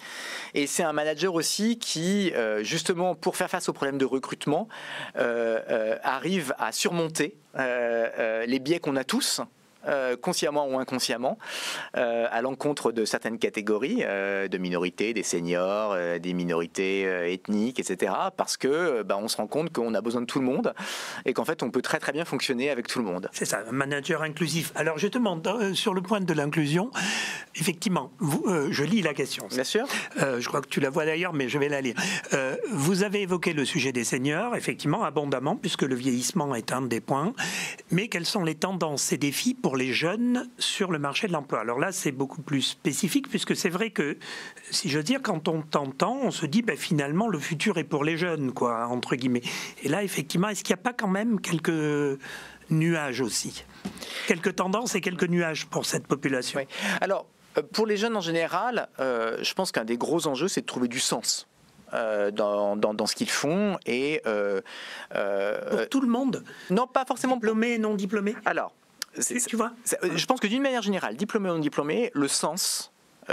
Et c'est un manager aussi qui, justement, pour faire face aux problèmes de recrutement, arrive à surmonter les biais qu'on a tous, consciemment ou inconsciemment, à l'encontre de certaines catégories de minorités, des seniors, des minorités ethniques, etc. Parce que on se rend compte qu'on a besoin de tout le monde et qu'en fait on peut très très bien fonctionner avec tout le monde. C'est ça, un manager inclusif. Alors je te demande, sur le point de l'inclusion, effectivement, je lis la question. Bien sûr. Je crois que tu la vois d'ailleurs, mais je vais la lire. Vous avez évoqué le sujet des seniors, effectivement, abondamment, puisque le vieillissement est un des points. Mais quelles sont les tendances et défis pour les jeunes sur le marché de l'emploi? Alors là, c'est beaucoup plus spécifique, puisque c'est vrai que, si je veux dire, quand on t'entend, on se dit, finalement, le futur est pour les jeunes, quoi, entre guillemets. Et là, effectivement, est-ce qu'il n'y a pas quand même quelques nuages aussi? Quelques tendances et quelques nuages pour cette population? Oui. Alors, pour les jeunes en général, je pense qu'un des gros enjeux, c'est de trouver du sens dans ce qu'ils font. Et, pour tout le monde? Non, pas forcément. Diplômé et non diplômé? Alors, tu vois, je pense que d'une manière générale, diplômé ou non diplômé, le sens,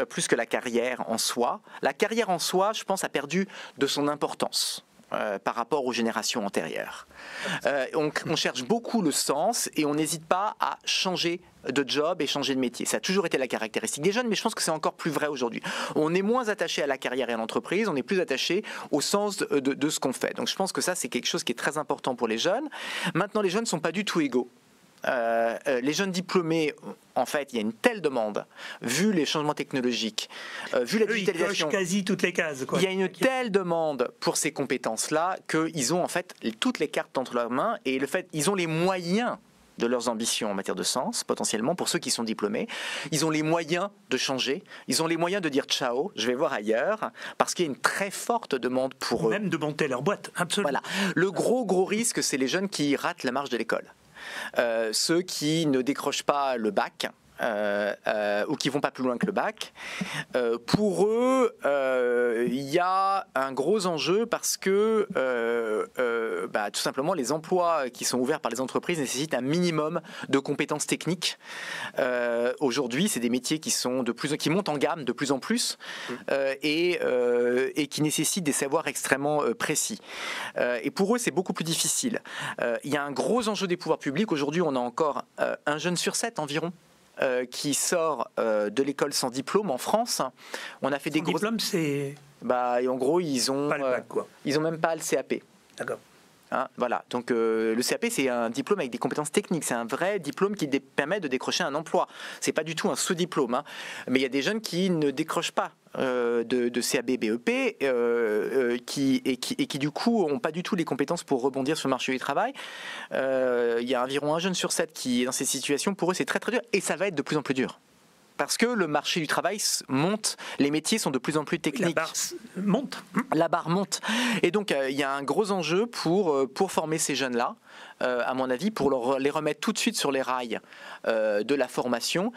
plus que la carrière en soi, je pense, a perdu de son importance par rapport aux générations antérieures. On cherche beaucoup le sens et on n'hésite pas à changer de job et changer de métier. Ça a toujours été la caractéristique des jeunes, mais je pense que c'est encore plus vrai aujourd'hui. On est moins attaché à la carrière et à l'entreprise, on est plus attaché au sens de ce qu'on fait. Donc je pense que ça, c'est quelque chose qui est très important pour les jeunes. Maintenant, les jeunes ne sont pas du tout égaux. Les jeunes diplômés, en fait, il y a une telle demande, vu les changements technologiques, vu la digitalisation, ils cochent quasi toutes les cases, quoi. Il y a une telle demande pour ces compétences-là qu'ils ont en fait toutes les cartes entre leurs mains et le fait, ils ont les moyens de leurs ambitions en matière de sens, potentiellement, pour ceux qui sont diplômés. Ils ont les moyens de changer, ils ont les moyens de dire ciao, je vais voir ailleurs, parce qu'il y a une très forte demande pour eux. Même de monter leur boîte, absolument. Voilà. Le gros risque, c'est les jeunes qui ratent la marche de l'école. Ceux qui ne décrochent pas le bac, ou qui vont pas plus loin que le bac. Pour eux, il y a un gros enjeu parce que tout simplement les emplois qui sont ouverts par les entreprises nécessitent un minimum de compétences techniques. Aujourd'hui, c'est des métiers qui montent en gamme de plus en plus et qui nécessitent des savoirs extrêmement précis. Et pour eux, c'est beaucoup plus difficile. Il y a un gros enjeu des pouvoirs publics. Aujourd'hui, on a encore un jeune sur 7 environ qui sort de l'école sans diplôme en France. On a fait des gros diplôme, c'est et en gros ils ont pas le bac, quoi. Ils ont même pas le CAP. D'accord. Hein, voilà. Donc le CAP, c'est un diplôme avec des compétences techniques. C'est un vrai diplôme qui permet de décrocher un emploi. C'est pas du tout un sous-diplôme. Hein. Mais il y a des jeunes qui ne décrochent pas de CAB, BEP, qui du coup n'ont pas du tout les compétences pour rebondir sur le marché du travail. Il y a environ un jeune sur 7 qui est dans ces situations. Pour eux, c'est très très dur et ça va être de plus en plus dur. Parce que le marché du travail monte, les métiers sont de plus en plus techniques. La barre monte. La barre monte. Et donc, il y a un gros enjeu pour former ces jeunes-là, à mon avis, pour les remettre tout de suite sur les rails de la formation.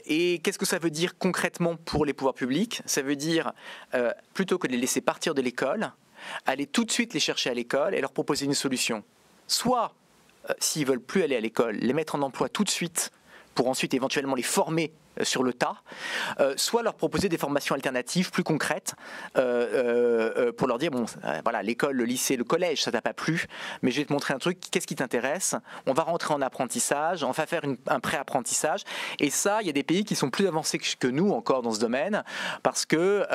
Et qu'est-ce que ça veut dire concrètement pour les pouvoirs publics ? Ça veut dire, plutôt que de les laisser partir de l'école, aller tout de suite les chercher à l'école et leur proposer une solution. Soit, s'ils veulent plus aller à l'école, les mettre en emploi tout de suite, pour ensuite éventuellement les former sur le tas, soit leur proposer des formations alternatives plus concrètes pour leur dire voilà, l'école, le lycée, le collège, ça t'a pas plu, mais je vais te montrer un truc, qu'est-ce qui t'intéresse ? On va rentrer en apprentissage, on va faire un pré-apprentissage, et ça, il y a des pays qui sont plus avancés que nous encore dans ce domaine, parce que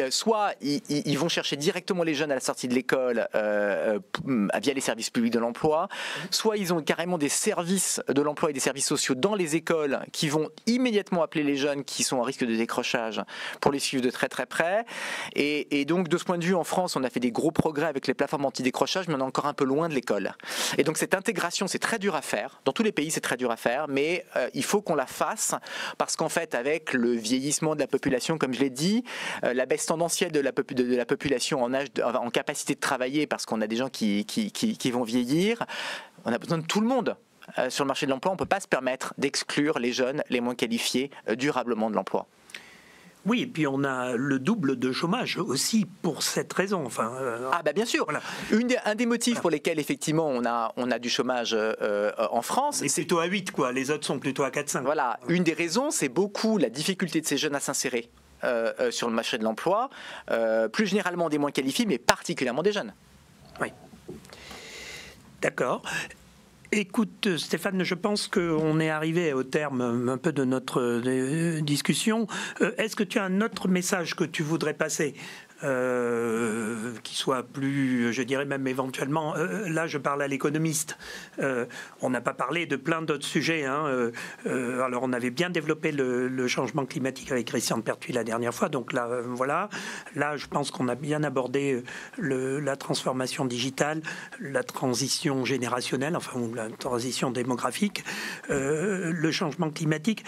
soit ils vont chercher directement les jeunes à la sortie de l'école via les services publics de l'emploi, soit ils ont carrément des services de l'emploi et des services sociaux dans les écoles qui vont immédiatement appeler les jeunes qui sont en risque de décrochage pour les suivre de très très près. Et donc de ce point de vue, en France, on a fait des gros progrès avec les plateformes anti-décrochage, mais on est encore un peu loin de l'école. Et donc cette intégration, c'est très dur à faire. Dans tous les pays, c'est très dur à faire, mais il faut qu'on la fasse parce qu'en fait, avec le vieillissement de la population, comme je l'ai dit, la baisse tendancielle de la population en capacité de travailler, parce qu'on a des gens qui vont vieillir, on a besoin de tout le monde. Sur le marché de l'emploi, on ne peut pas se permettre d'exclure les jeunes les moins qualifiés durablement de l'emploi. Oui, et puis on a le double de chômage aussi pour cette raison. Bien sûr. Voilà. Un des motifs pour lesquels effectivement on a du chômage en France. C'est plutôt à 8, quoi. Les autres sont plutôt à 4-5. Voilà. Une des raisons, c'est beaucoup la difficulté de ces jeunes à s'insérer sur le marché de l'emploi, plus généralement des moins qualifiés, mais particulièrement des jeunes. Oui. D'accord. Écoute Stéphane, je pense qu'on est arrivé au terme un peu de notre discussion. Est-ce que tu as un autre message que tu voudrais passer qui soit plus, je dirais même éventuellement, là je parle à l'économiste, on n'a pas parlé de plein d'autres sujets, alors on avait bien développé le changement climatique avec Christian Pertuis la dernière fois, donc là voilà, là je pense qu'on a bien abordé la transformation digitale, la transition générationnelle, ou la transition démographique, le changement climatique,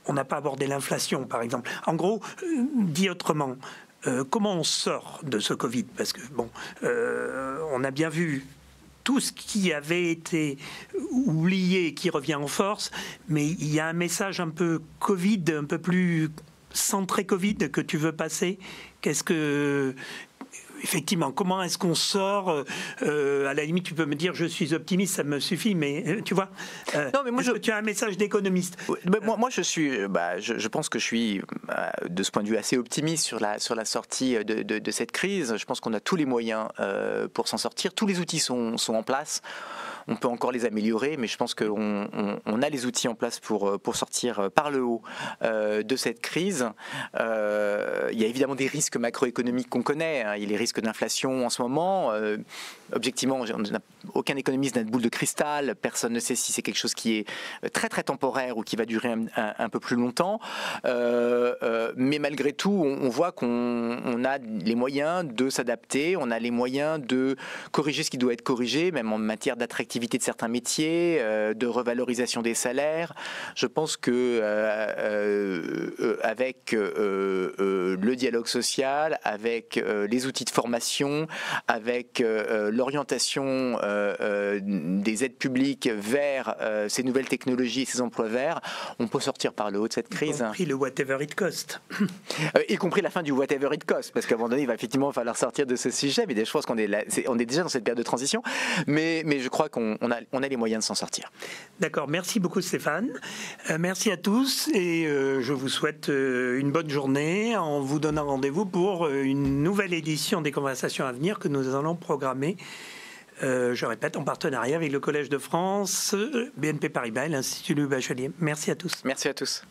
on n'a pas abordé l'inflation par exemple. En gros, dit autrement, comment on sort de ce Covid ? Parce que on a bien vu tout ce qui avait été oublié qui revient en force, mais il y a un message un peu Covid, un peu plus centré Covid que tu veux passer. Effectivement, comment est-ce qu'on sort à la limite, tu peux me dire je suis optimiste, ça me suffit, mais tu vois. Non, mais moi, tu as un message d'économiste. Moi, je pense que je suis, de ce point de vue, assez optimiste sur la sortie de cette crise. Je pense qu'on a tous les moyens pour s'en sortir. Tous les outils sont en place. On peut encore les améliorer, mais je pense qu'on a les outils en place pour sortir par le haut de cette crise. Il y a évidemment des risques macroéconomiques qu'on connaît. Il y a les risques d'inflation en ce moment. Objectivement, aucun économiste n'a de boule de cristal. Personne ne sait si c'est quelque chose qui est très très temporaire ou qui va durer un peu plus longtemps. Mais malgré tout, on voit qu'on a les moyens de s'adapter. On a les moyens de corriger ce qui doit être corrigé, même en matière d'attractivité d'attractivité de certains métiers, de revalorisation des salaires. Je pense que avec le dialogue social, avec les outils de formation, avec l'orientation des aides publiques vers ces nouvelles technologies et ces emplois verts, on peut sortir par le haut de cette crise. Y compris le whatever it cost. Y compris la fin du whatever it cost, parce qu'à un moment donné, il va effectivement falloir sortir de ce sujet. Mais je pense qu'on est déjà dans cette période de transition, mais je crois qu'on a les moyens de s'en sortir. D'accord, merci beaucoup Stéphane. Merci à tous et je vous souhaite une bonne journée en vous donnant rendez-vous pour une nouvelle édition des Conversations à venir que nous allons programmer. Je répète, en partenariat avec le Collège de France, BNP Paribas et l'Institut Louis Bachelier. Merci à tous. Merci à tous.